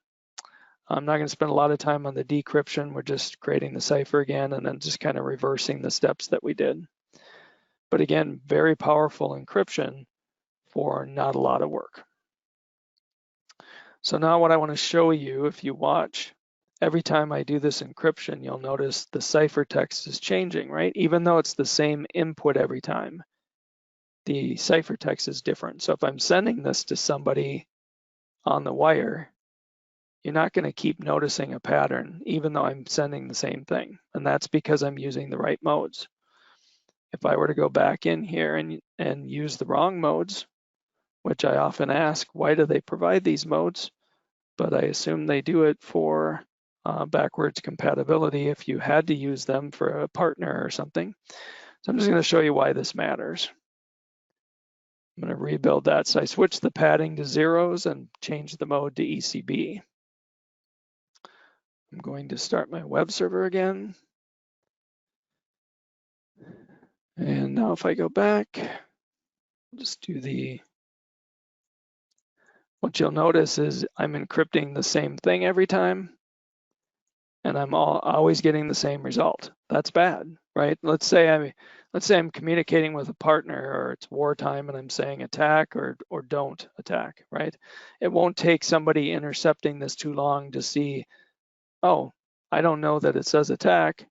I'm not going to spend a lot of time on the decryption. We're just creating the cipher again and then just kind of reversing the steps that we did. But again, very powerful encryption for not a lot of work. So now what I want to show you, if you watch, every time I do this encryption, you'll notice the ciphertext is changing, right? Even though it's the same input every time, the ciphertext is different. So if I'm sending this to somebody on the wire, you're not going to keep noticing a pattern, even though I'm sending the same thing. And that's because I'm using the right modes. If I were to go back in here and use the wrong modes, which I often ask, why do they provide these modes? But I assume they do it for backwards compatibility if you had to use them for a partner or something. So I'm just going to show you why this matters. I'm going to rebuild that. So I switched the padding to zeros and changed the mode to ECB. I'm going to start my web server again. And now if I go back, I'll just do what you'll notice is I'm encrypting the same thing every time, and I'm always getting the same result. That's bad, right? Let's say I'm communicating with a partner, or it's wartime and I'm saying attack or don't attack, right? It won't take somebody intercepting this too long to see, oh, I don't know that it says attack,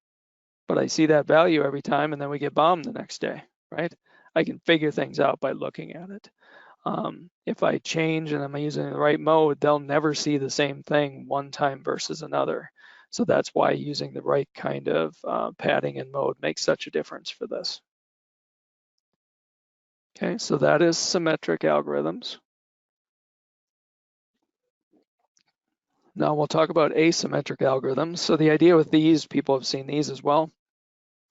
but I see that value every time and then we get bombed the next day, right? I can figure things out by looking at it. If I change and I'm using the right mode, they'll never see the same thing one time versus another. So that's why using the right kind of padding and mode makes such a difference for this. Okay, so that is symmetric algorithms. Now we'll talk about asymmetric algorithms. So the idea with these, people have seen these as well.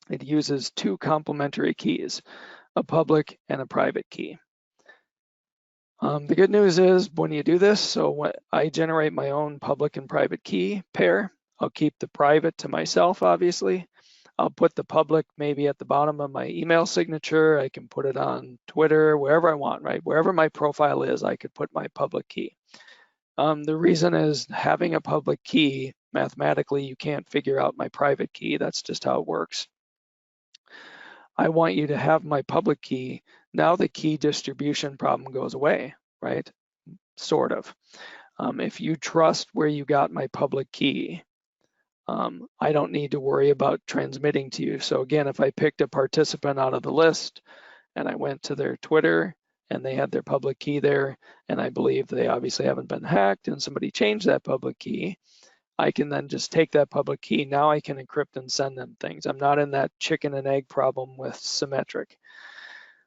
It uses two complementary keys, a public and a private key. The good news is when you do this, so when I generate my own public and private key pair, I'll keep the private to myself, obviously. I'll put the public maybe at the bottom of my email signature. I can put it on Twitter, wherever I want, right? Wherever my profile is, I could put my public key. The reason is having a public key, mathematically, you can't figure out my private key. That's just how it works. I want you to have my public key. Now the key distribution problem goes away, right? Sort of. If you trust where you got my public key, I don't need to worry about transmitting to you. So again, if I picked a participant out of the list and I went to their Twitter and they had their public key there, and I believe they obviously haven't been hacked and somebody changed that public key, I can then just take that public key. Now I can encrypt and send them things. I'm not in that chicken and egg problem with Symmetric.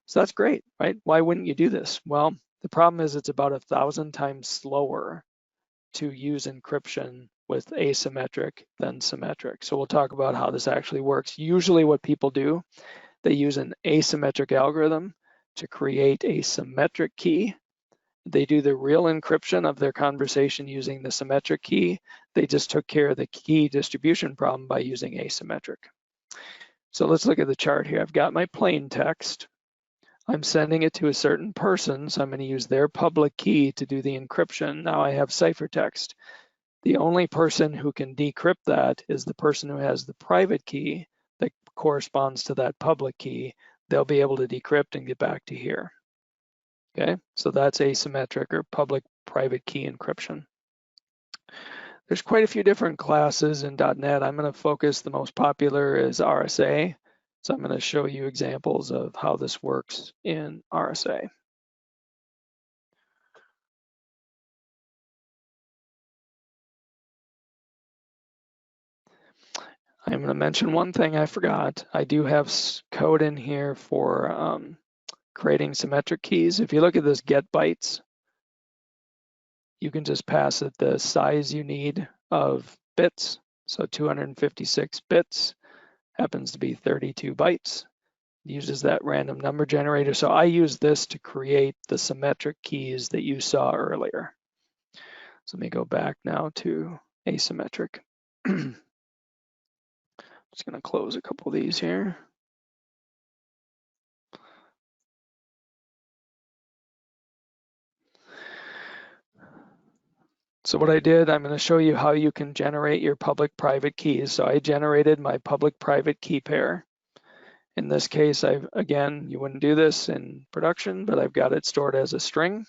So that's great, right? Why wouldn't you do this? Well, the problem is it's about 1,000 times slower to use encryption with asymmetric than symmetric. So we'll talk about how this actually works. Usually what people do, they use an asymmetric algorithm to create a symmetric key. They do the real encryption of their conversation using the symmetric key. They just took care of the key distribution problem by using asymmetric. So let's look at the chart here. I've got my plain text. I'm sending it to a certain person, so I'm going to use their public key to do the encryption. Now I have ciphertext. The only person who can decrypt that is the person who has the private key that corresponds to that public key. They'll be able to decrypt and get back to here. Okay, so that's asymmetric or public-private key encryption. There's quite a few different classes in .NET. I'm going to focus, the most popular is RSA. So I'm going to show you examples of how this works in RSA. I'm going to mention one thing I forgot. I do have code in here for creating symmetric keys. If you look at this get bytes, you can just pass it the size you need of bits. So 256 bits happens to be 32 bytes. Uses that random number generator. So I use this to create the symmetric keys that you saw earlier. So let me go back now to asymmetric. Just going to close a couple of these here. So what I did, I'm going to show you how you can generate your public-private keys. So I generated my public-private key pair. In this case, again, you wouldn't do this in production, but I've got it stored as a string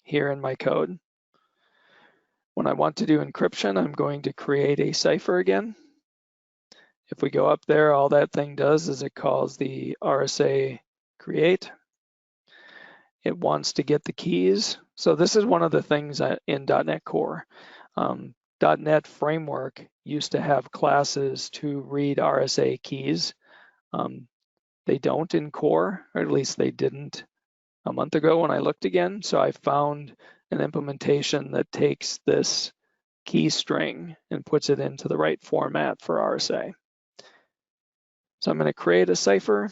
here in my code. When I want to do encryption, I'm going to create a cipher again. If we go up there, all that thing does is it calls the RSA create. It wants to get the keys. So this is one of the things in .NET Core. .NET Framework used to have classes to read RSA keys. They don't in Core, or at least they didn't a month ago when I looked again. So I found an implementation that takes this key string and puts it into the right format for RSA. So I'm going to create a cipher.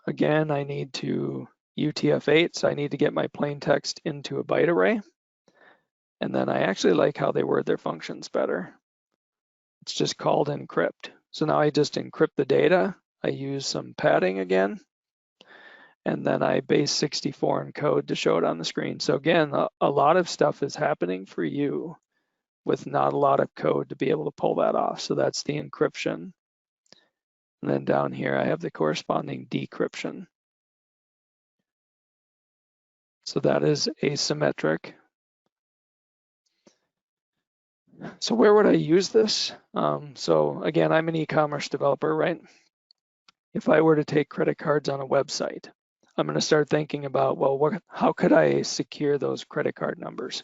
Again, I need to UTF-8, so I need to get my plain text into a byte array. And then I actually like how they word their functions better. It's just called encrypt. So now I just encrypt the data. I use some padding again. And then I base 64 encode to show it on the screen. So again, a lot of stuff is happening for you with not a lot of code to be able to pull that off. So that's the encryption. And then down here, I have the corresponding decryption. So that is asymmetric. So where would I use this? So again, I'm an e-commerce developer, right? If I were to take credit cards on a website, I'm going to start thinking about, well, how could I secure those credit card numbers?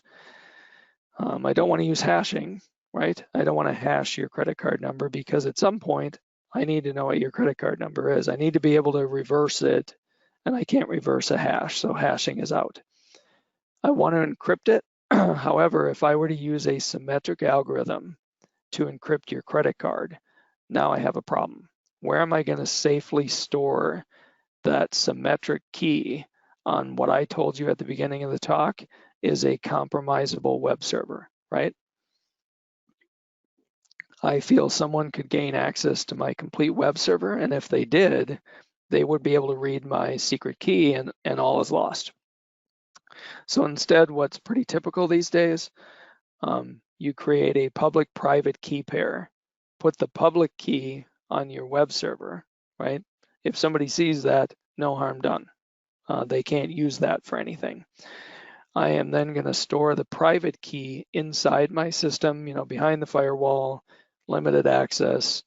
I don't want to use hashing, right? I don't want to hash your credit card number because at some point, I need to know what your credit card number is. I need to be able to reverse it, and I can't reverse a hash, so hashing is out. I want to encrypt it. However, if I were to use a symmetric algorithm to encrypt your credit card, now I have a problem. where am I going to safely store that symmetric key on what I told you at the beginning of the talk is a compromisable web server, right? I feel someone could gain access to my complete web server, and if they did, they would be able to read my secret key and all is lost. So instead, what's pretty typical these days, you create a public-private key pair, put the public key on your web server, right? If somebody sees that, no harm done. They can't use that for anything. I am then going to store the private key inside my system, behind the firewall, limited access.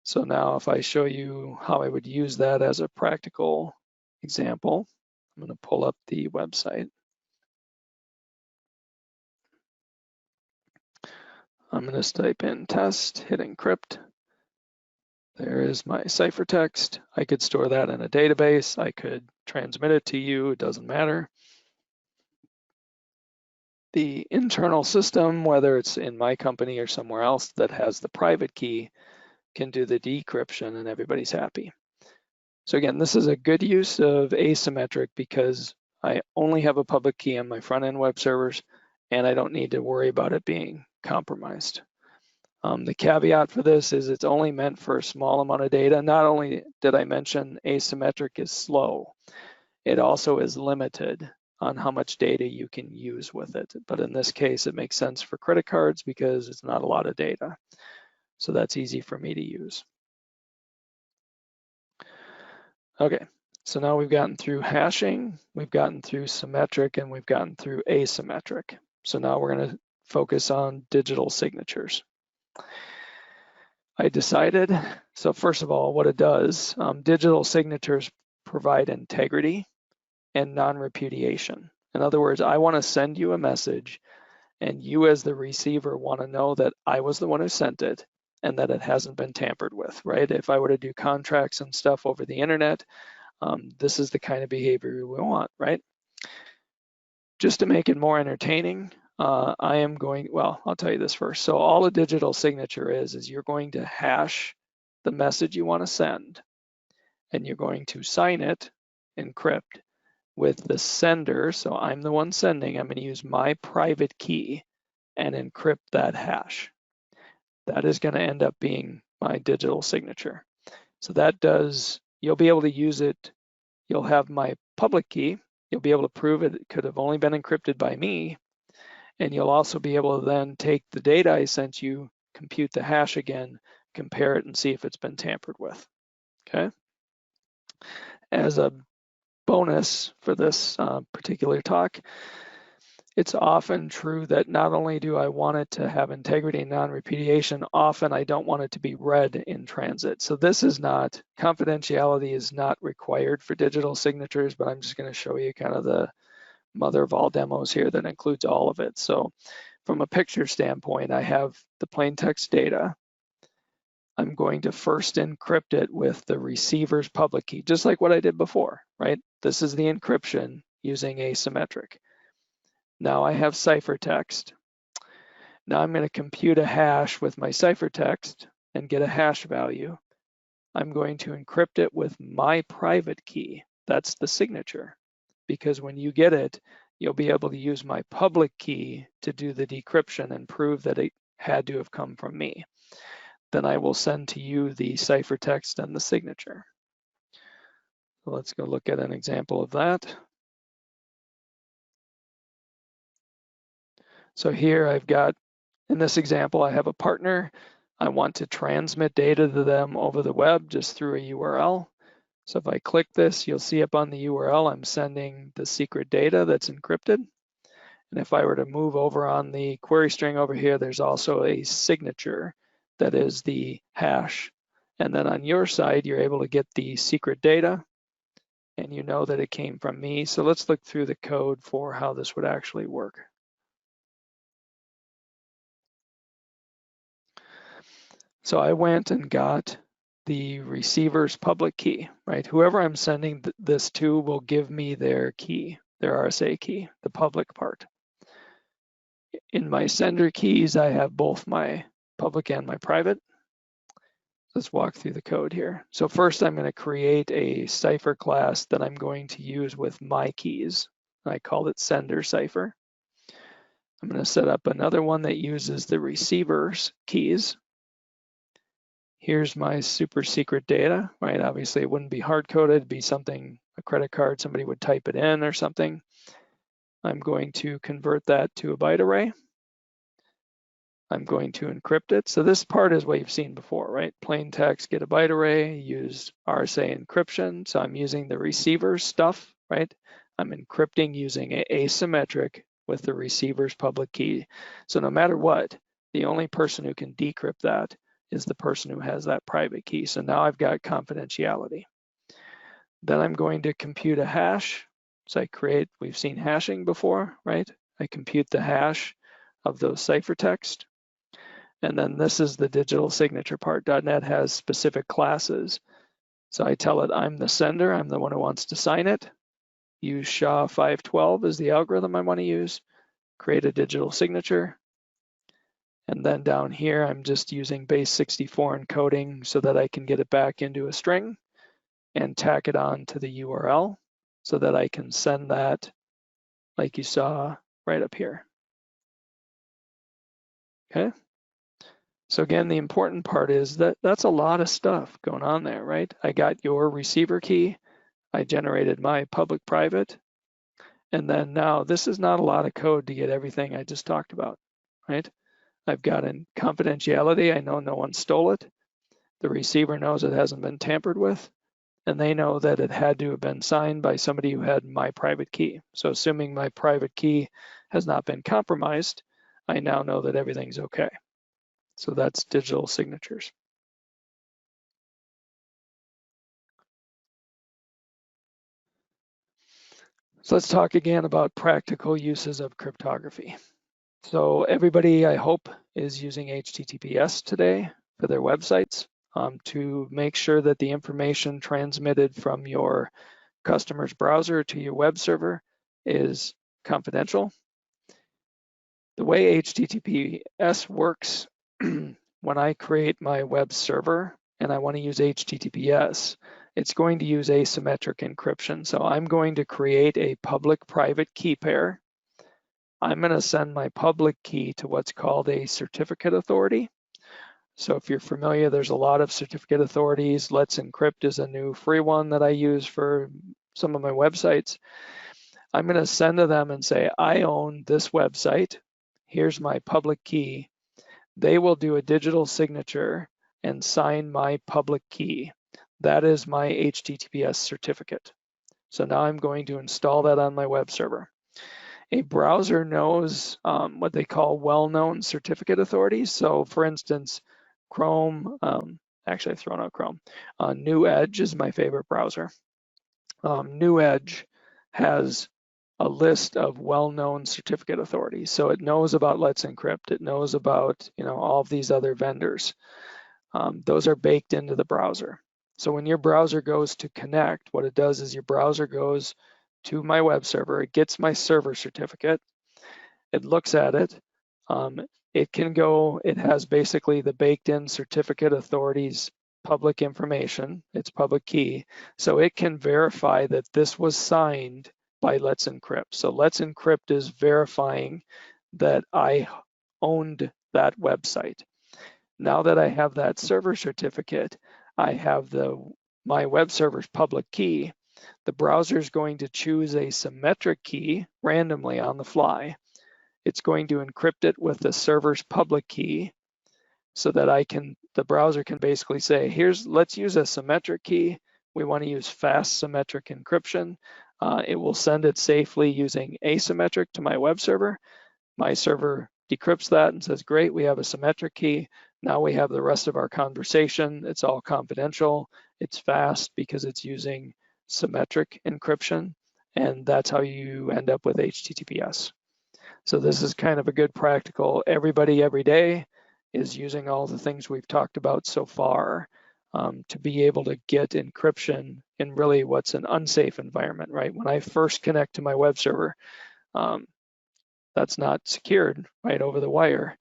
So now if I show you how I would use that as a practical example, I'm going to pull up the website. I'm going to type in test, hit encrypt. There is my ciphertext. I could store that in a database. I could transmit it to you. It doesn't matter. The internal system, whether it's in my company or somewhere else that has the private key, can do the decryption and everybody's happy. So again, this is a good use of asymmetric because I only have a public key on my front-end web servers and I don't need to worry about it being compromised. The caveat for this is it's only meant for a small amount of data. Not only did I mention asymmetric is slow, it also is limited on how much data you can use with it. But in this case, it makes sense for credit cards because it's not a lot of data. So that's easy for me to use. Okay, so now we've gotten through hashing, we've gotten through symmetric, and we've gotten through asymmetric. So now we're going to focus on digital signatures. I decided, so first of all, what it does, digital signatures provide integrity and non-repudiation. In other words, I want to send you a message and you as the receiver want to know that I was the one who sent it and that it hasn't been tampered with, right? If I were to do contracts and stuff over the internet, this is the kind of behavior we want, right? Just to make it more entertaining, I'll tell you this first. So all a digital signature is you're going to hash the message you want to send and you're going to sign it, encrypt, with the sender, so I'm the one sending, I'm going to use my private key and encrypt that hash. That is going to end up being my digital signature. So that does, you'll be able to use it, you'll have my public key, you'll be able to prove it could have only been encrypted by me, and you'll also be able to then take the data I sent you, compute the hash again, compare it and see if it's been tampered with, okay? As a bonus for this particular talk, it's often true that not only do I want it to have integrity and non-repudiation, often I don't want it to be read in transit. So this is not, confidentiality is not required for digital signatures, but I'm just going to show you kind of the mother of all demos here that includes all of it. So from a picture standpoint, I have the plain text data. I'm going to first encrypt it with the receiver's public key, just like what I did before, right? This is the encryption using asymmetric. Now I have ciphertext. Now I'm going to compute a hash with my ciphertext and get a hash value. I'm going to encrypt it with my private key. That's the signature, because when you get it, you'll be able to use my public key to do the decryption and prove that it had to have come from me. Then I will send to you the ciphertext and the signature. So let's go look at an example of that. So here I've got, in this example, I have a partner. I want to transmit data to them over the web just through a URL. So if I click this, you'll see up on the URL, I'm sending the secret data that's encrypted. And if I were to move over on the query string over here, there's also a signature that is the hash. And then on your side, you're able to get the secret data and you know that it came from me. So let's look through the code for how this would actually work. So I went and got the receiver's public key, right? Whoever I'm sending this to will give me their key, their RSA key, the public part. In my sender keys, I have both my public and my private. Let's walk through the code here. So first I'm going to create a cipher class that I'm going to use with my keys. I called it sender cipher. I'm going to set up another one that uses the receiver's keys. Here's my super secret data, right? Obviously it wouldn't be hard coded, it'd be something, a credit card, somebody would type it in or something. I'm going to convert that to a byte array. I'm going to encrypt it. So this part is what you've seen before, right? Plain text, get a byte array, use RSA encryption. So I'm using the receiver stuff, right? I'm encrypting using asymmetric with the receiver's public key. So no matter what, the only person who can decrypt that is the person who has that private key. So now I've got confidentiality. Then I'm going to compute a hash. So I create, we've seen hashing before, right? I compute the hash of those ciphertext. And then this is the digital signature part. .NET has specific classes. So I tell it I'm the sender, I'm the one who wants to sign it. Use SHA-512 as the algorithm I want to use. Create a digital signature. And then down here, I'm just using base 64 encoding so that I can get it back into a string and tack it on to the URL so that I can send that like you saw right up here. Okay. So again, the important part is that that's a lot of stuff going on there, right? I got your receiver key. I generated my public private. And then now this is not a lot of code to get everything I just talked about, right? I've got in confidentiality. I know no one stole it. The receiver knows it hasn't been tampered with. And they know that it had to have been signed by somebody who had my private key. So assuming my private key has not been compromised, I now know that everything's okay. So that's digital signatures. So let's talk again about practical uses of cryptography. So everybody, I hope, is using HTTPS today for their websites to make sure that the information transmitted from your customer's browser to your web server is confidential. The way HTTPS works, when I create my web server and I want to use HTTPS, it's going to use asymmetric encryption. So I'm going to create a public-private key pair. I'm going to send my public key to what's called a certificate authority. So if you're familiar, there's a lot of certificate authorities. Let's Encrypt is a new free one that I use for some of my websites. I'm going to send to them and say, I own this website. Here's my public key. They will do a digital signature and sign my public key. That is my HTTPS certificate. So now I'm going to install that on my web server. A browser knows what they call well-known certificate authorities. So for instance, Chrome, actually I've thrown out Chrome. New Edge is my favorite browser. New Edge has a list of well-known certificate authorities. So it knows about Let's Encrypt. It knows about, all of these other vendors. Those are baked into the browser. So when your browser goes to connect, what it does is your browser goes to my web server. It gets my server certificate. It looks at it. It has basically the baked in certificate authorities public information, its public key. So it can verify that this was signed by Let's Encrypt. So Let's Encrypt is verifying that I owned that website. Now that I have that server certificate, I have my web server's public key. The browser is going to choose a symmetric key randomly on the fly. It's going to encrypt it with the server's public key so that the browser can basically say, let's use a symmetric key. We want to use fast symmetric encryption. It will send it safely using asymmetric to my web server. My server decrypts that and says, great, we have a symmetric key. Now we have the rest of our conversation. It's all confidential. It's fast because it's using symmetric encryption. And that's how you end up with HTTPS. So this is kind of a good practical, everybody every day is using all the things we've talked about so far to be able to get encryption in really what's an unsafe environment, right? When I first connect to my web server, that's not secured right over the wire.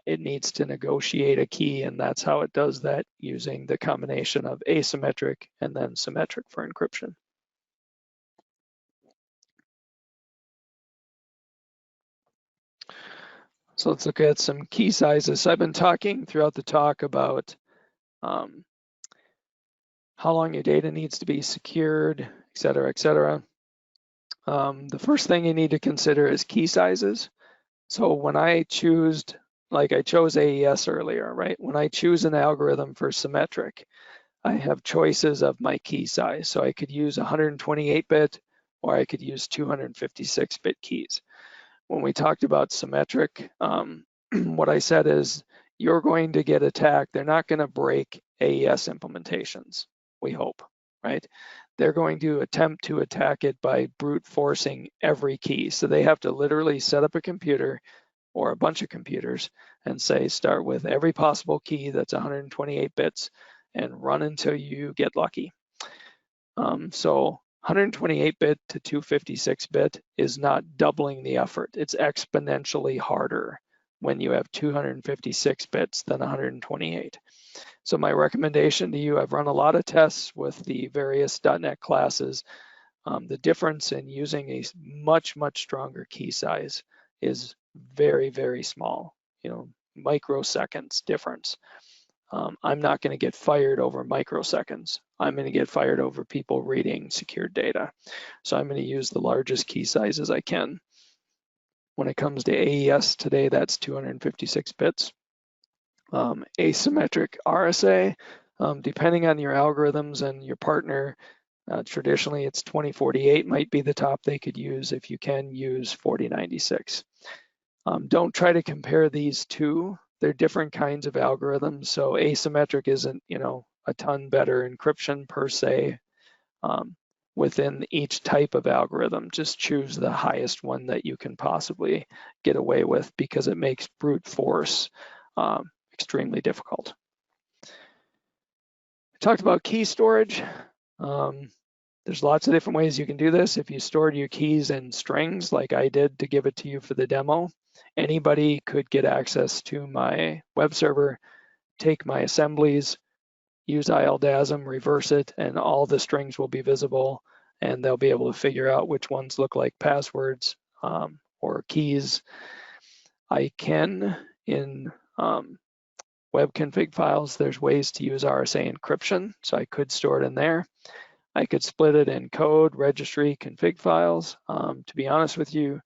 it needs to negotiate a key, and that's how it does that using the combination of asymmetric and then symmetric for encryption. So let's look at some key sizes. So I've been talking throughout the talk about how long your data needs to be secured, et cetera, et cetera. The first thing you need to consider is key sizes. So when I choose, like I chose AES earlier, right? When I choose an algorithm for symmetric, I have choices of my key size. So I could use 128-bit or I could use 256-bit keys. When we talked about symmetric, what I said is you're going to get attacked. They're not going to break AES implementations, we hope, right? They're going to attempt to attack it by brute forcing every key. So they have to literally set up a computer or a bunch of computers and say, start with every possible key that's 128 bits and run until you get lucky. So 128-bit to 256-bit is not doubling the effort. It's exponentially harder when you have 256 bits than 128. So my recommendation to you, I've run a lot of tests with the various .NET classes. The difference in using a much, much stronger key size is very, very small, microseconds difference. I'm not going to get fired over microseconds. I'm going to get fired over people reading secured data. So I'm going to use the largest key sizes I can. When it comes to AES today, that's 256 bits. Asymmetric RSA, depending on your algorithms and your partner, traditionally it's 2048 might be the top they could use. If you can, use 4096. Don't try to compare these two. They're different kinds of algorithms. So asymmetric isn't, a ton better encryption per se. Within each type of algorithm, just choose the highest one that you can possibly get away with because it makes brute force extremely difficult. I talked about key storage. There's lots of different ways you can do this. If you stored your keys in strings like I did to give it to you for the demo, anybody could get access to my web server, take my assemblies, use ILDASM, reverse it, and all the strings will be visible, and they'll be able to figure out which ones look like passwords or keys. I can, in web config files, there's ways to use RSA encryption, so I could store it in there. I could split it in code, registry, config files. To be honest with you,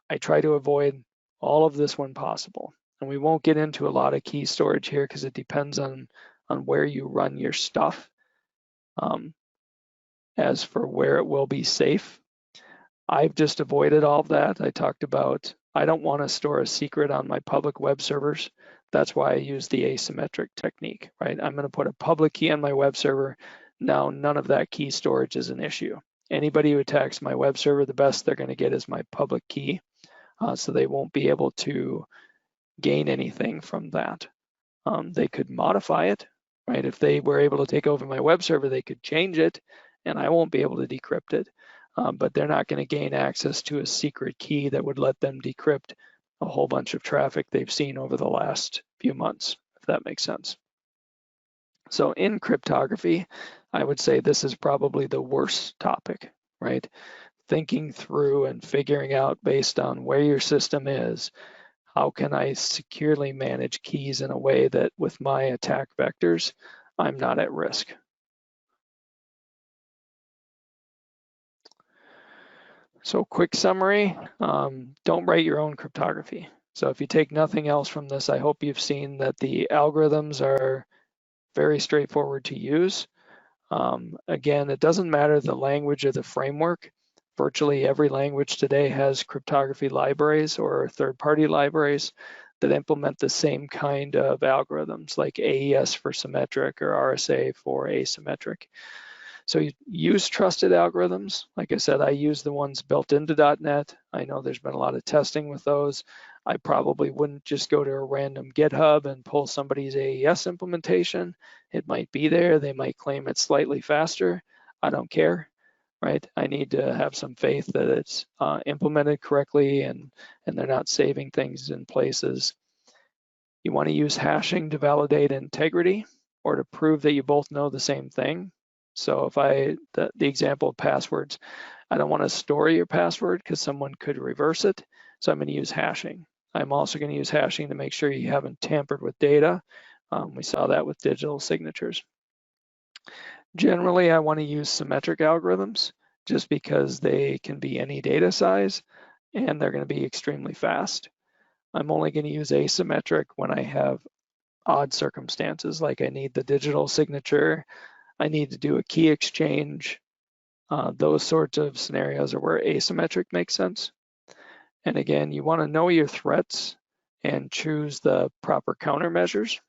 I try to avoid all of this when possible. And we won't get into a lot of key storage here because it depends on where you run your stuff. As for where it will be safe, I've just avoided all of that. I talked about, I don't want to store a secret on my public web servers. That's why I use the asymmetric technique, right? I'm going to put a public key on my web server. Now, none of that key storage is an issue. Anybody who attacks my web server, the best they're going to get is my public key. So they won't be able to gain anything from that. They could modify it, right? If they were able to take over my web server, they could change it and I won't be able to decrypt it. But they're not going to gain access to a secret key that would let them decrypt a whole bunch of traffic they've seen over the last few months, if that makes sense. So in cryptography, I would say this is probably the worst topic, right? Thinking through and figuring out based on where your system is, how can I securely manage keys in a way that with my attack vectors, I'm not at risk. So quick summary, don't write your own cryptography. So if you take nothing else from this, I hope you've seen that the algorithms are very straightforward to use. Again, it doesn't matter the language or the framework. Virtually every language today has cryptography libraries or third-party libraries that implement the same kind of algorithms like AES for symmetric or RSA for asymmetric. So you use trusted algorithms. Like I said, I use the ones built into .NET. I know there's been a lot of testing with those. I probably wouldn't just go to a random GitHub and pull somebody's AES implementation. It might be there. They might claim it's slightly faster. I don't care, right? I need to have some faith that it's implemented correctly and they're not saving things in places. You want to use hashing to validate integrity or to prove that you both know the same thing. So if the example of passwords, I don't want to store your password because someone could reverse it. So I'm going to use hashing. I'm also going to use hashing to make sure you haven't tampered with data. We saw that with digital signatures. Generally, I want to use symmetric algorithms just because they can be any data size and they're going to be extremely fast. I'm only going to use asymmetric when I have odd circumstances, like I need the digital signature, I need to do a key exchange. Those sorts of scenarios are where asymmetric makes sense. And again, you want to know your threats and choose the proper countermeasures.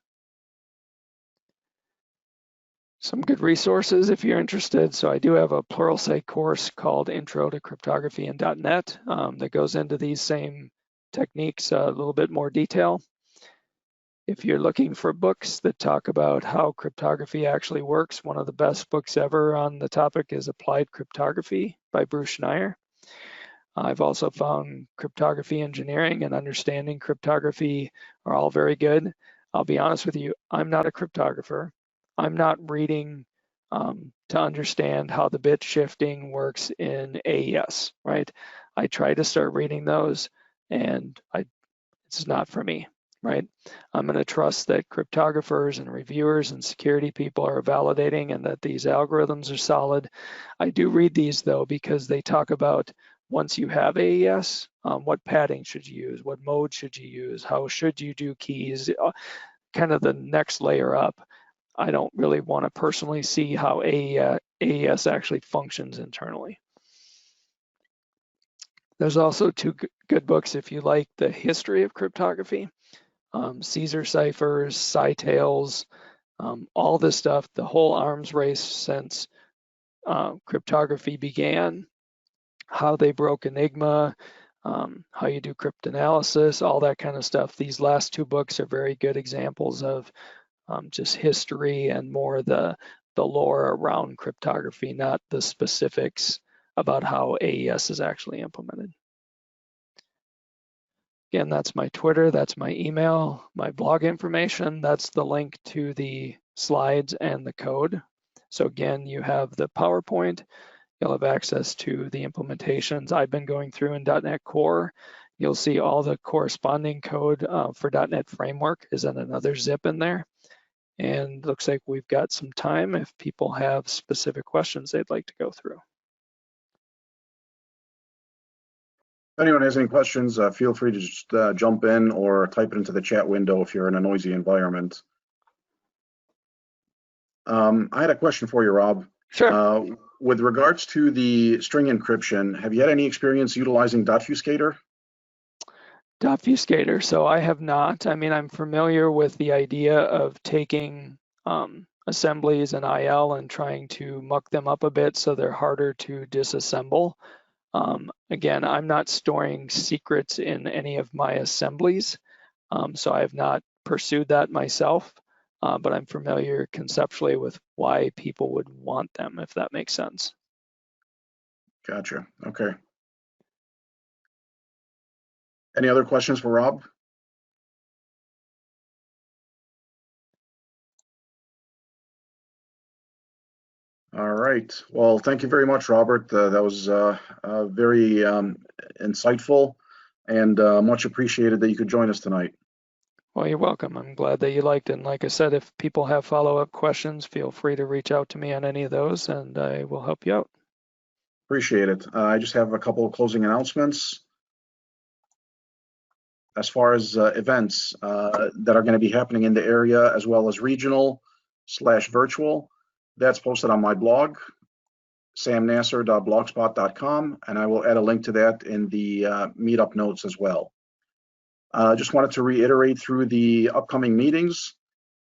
Some good resources if you're interested. So I do have a Pluralsight course called Intro to Cryptography in .NET that goes into these same techniques a little bit more detail. If you're looking for books that talk about how cryptography actually works, one of the best books ever on the topic is Applied Cryptography by Bruce Schneier. I've also found Cryptography Engineering and Understanding Cryptography are all very good. I'll be honest with you, I'm not a cryptographer. I'm not reading to understand how the bit shifting works in AES, right? I try to start reading those and it's not for me, right? I'm going to trust that cryptographers and reviewers and security people are validating and that these algorithms are solid. I do read these though because they talk about once you have AES, what padding should you use? What mode should you use? How should you do keys? Kind of the next layer up. I don't really want to personally see how AES actually functions internally. There's also two good books if you like the history of cryptography. Caesar ciphers, Cytales, all this stuff, the whole arms race since cryptography began, how they broke Enigma, how you do cryptanalysis, all that kind of stuff. These last two books are very good examples of just history and more the lore around cryptography, not the specifics about how AES is actually implemented. Again, that's my Twitter, that's my email, my blog information, that's the link to the slides and the code. So again, you have the PowerPoint, you'll have access to the implementations I've been going through in .NET Core. You'll see all the corresponding code for .NET Framework is in another zip in there. And looks like we've got some time if people have specific questions they'd like to go through. If anyone has any questions, feel free to just jump in or type it into the chat window if you're in a noisy environment. I had a question for you, Rob. Sure. With regards to the string encryption, have you had any experience utilizing .fuscator? .fuscator, so I have not. I mean, I'm familiar with the idea of taking assemblies and IL and trying to muck them up a bit so they're harder to disassemble. Again, I'm not storing secrets in any of my assemblies, so I have not pursued that myself, but I'm familiar conceptually with why people would want them, if that makes sense. Gotcha. Okay. Any other questions for Rob? All right. Well, thank you very much, Robert. That was very insightful and much appreciated that you could join us tonight. Well, you're welcome. I'm glad that you liked it. And like I said, if people have follow-up questions, feel free to reach out to me on any of those and I will help you out. Appreciate it. I just have a couple of closing announcements. As far as events that are going to be happening in the area, as well as regional/virtual, that's posted on my blog, samnasser.blogspot.com, and I will add a link to that in the meetup notes as well. Just wanted to reiterate through the upcoming meetings.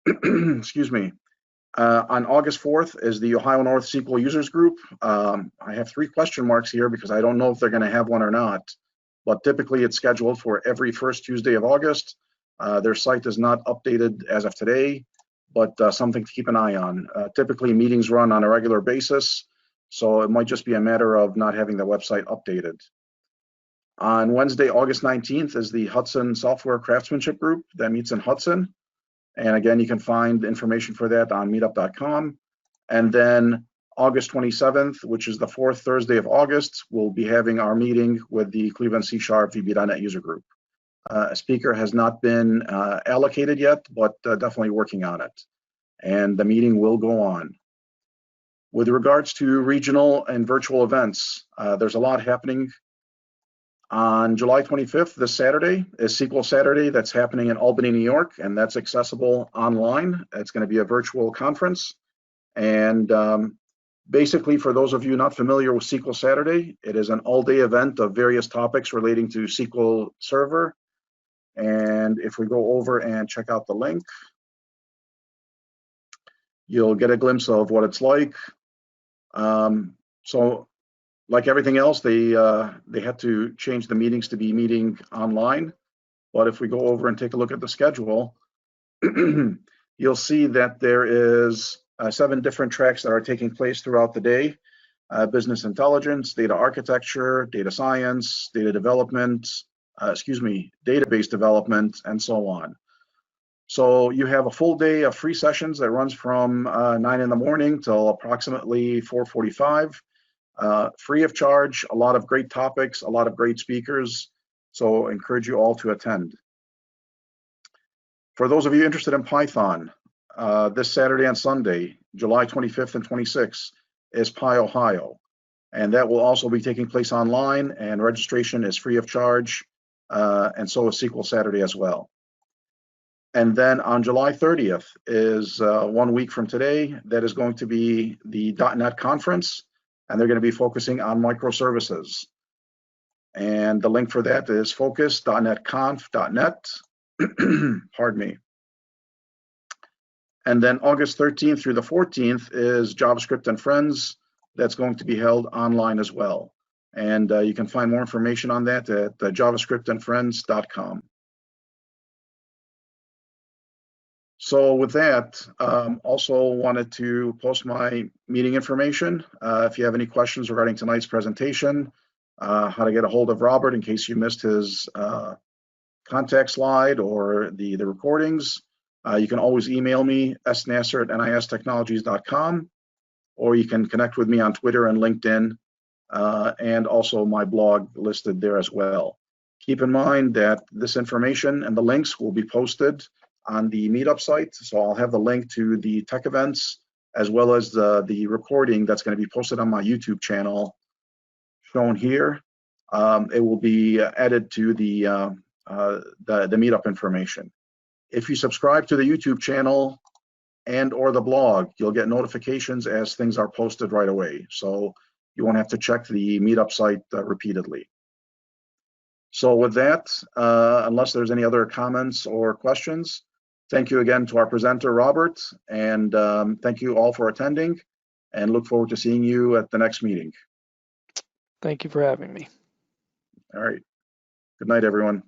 Excuse me. On August 4th is the Ohio North SQL Users Group. I have 3 question marks here because I don't know if they're going to have one or not, but typically it's scheduled for every first Tuesday of August. Their site is not updated as of today, but something to keep an eye on. Typically meetings run on a regular basis. So it might just be a matter of not having the website updated. On Wednesday, August 19th is the Hudson Software Craftsmanship Group that meets in Hudson. And again, you can find information for that on meetup.com. And then August 27th, which is the fourth Thursday of August, we'll be having our meeting with the Cleveland C# VB.NET user group. A speaker has not been allocated yet, but definitely working on it. And the meeting will go on. With regards to regional and virtual events, there's a lot happening. On July 25th, this Saturday, is SQL Saturday. That's happening in Albany, New York, and that's accessible online. It's going to be a virtual conference. And basically, for those of you not familiar with SQL Saturday, it is an all-day event of various topics relating to SQL Server. And if we go over and check out the link, you'll get a glimpse of what it's like. So like everything else, they had to change the meetings to be meeting online. But if we go over and take a look at the schedule, you'll see that there is 7 different tracks that are taking place throughout the day. Business intelligence, data architecture, data science, data development, database development, and so on. So you have a full day of free sessions that runs from 9 in the morning till approximately 4:45. Free of charge, a lot of great topics, a lot of great speakers. So I encourage you all to attend. For those of you interested in Python, this Saturday and Sunday, July 25th and 26th, is Pi Ohio. And that will also be taking place online, and registration is free of charge, and so is SQL Saturday as well. And then on July 30th is 1 week from today, that is going to be the .NET conference, and they're going to be focusing on microservices. And the link for that is focus.netconf.net. Pardon me. And then August 13th through the 14th is JavaScript and Friends. That's going to be held online as well. And you can find more information on that at javascriptandfriends.com. So with that, also wanted to post my meeting information. If you have any questions regarding tonight's presentation, how to get a hold of Robert in case you missed his contact slide or the recordings, you can always email me, snasser@nistechnologies.com, or you can connect with me on Twitter and LinkedIn, and also my blog listed there as well. Keep in mind that this information and the links will be posted on the Meetup site. So I'll have the link to the tech events as well as the recording that's going to be posted on my YouTube channel shown here. It will be added to the Meetup information. If you subscribe to the YouTube channel and or the blog, you'll get notifications as things are posted right away. So you won't have to check the Meetup site repeatedly. So with that, unless there's any other comments or questions, thank you again to our presenter, Robert, and thank you all for attending, and look forward to seeing you at the next meeting. Thank you for having me. All right. Good night, everyone.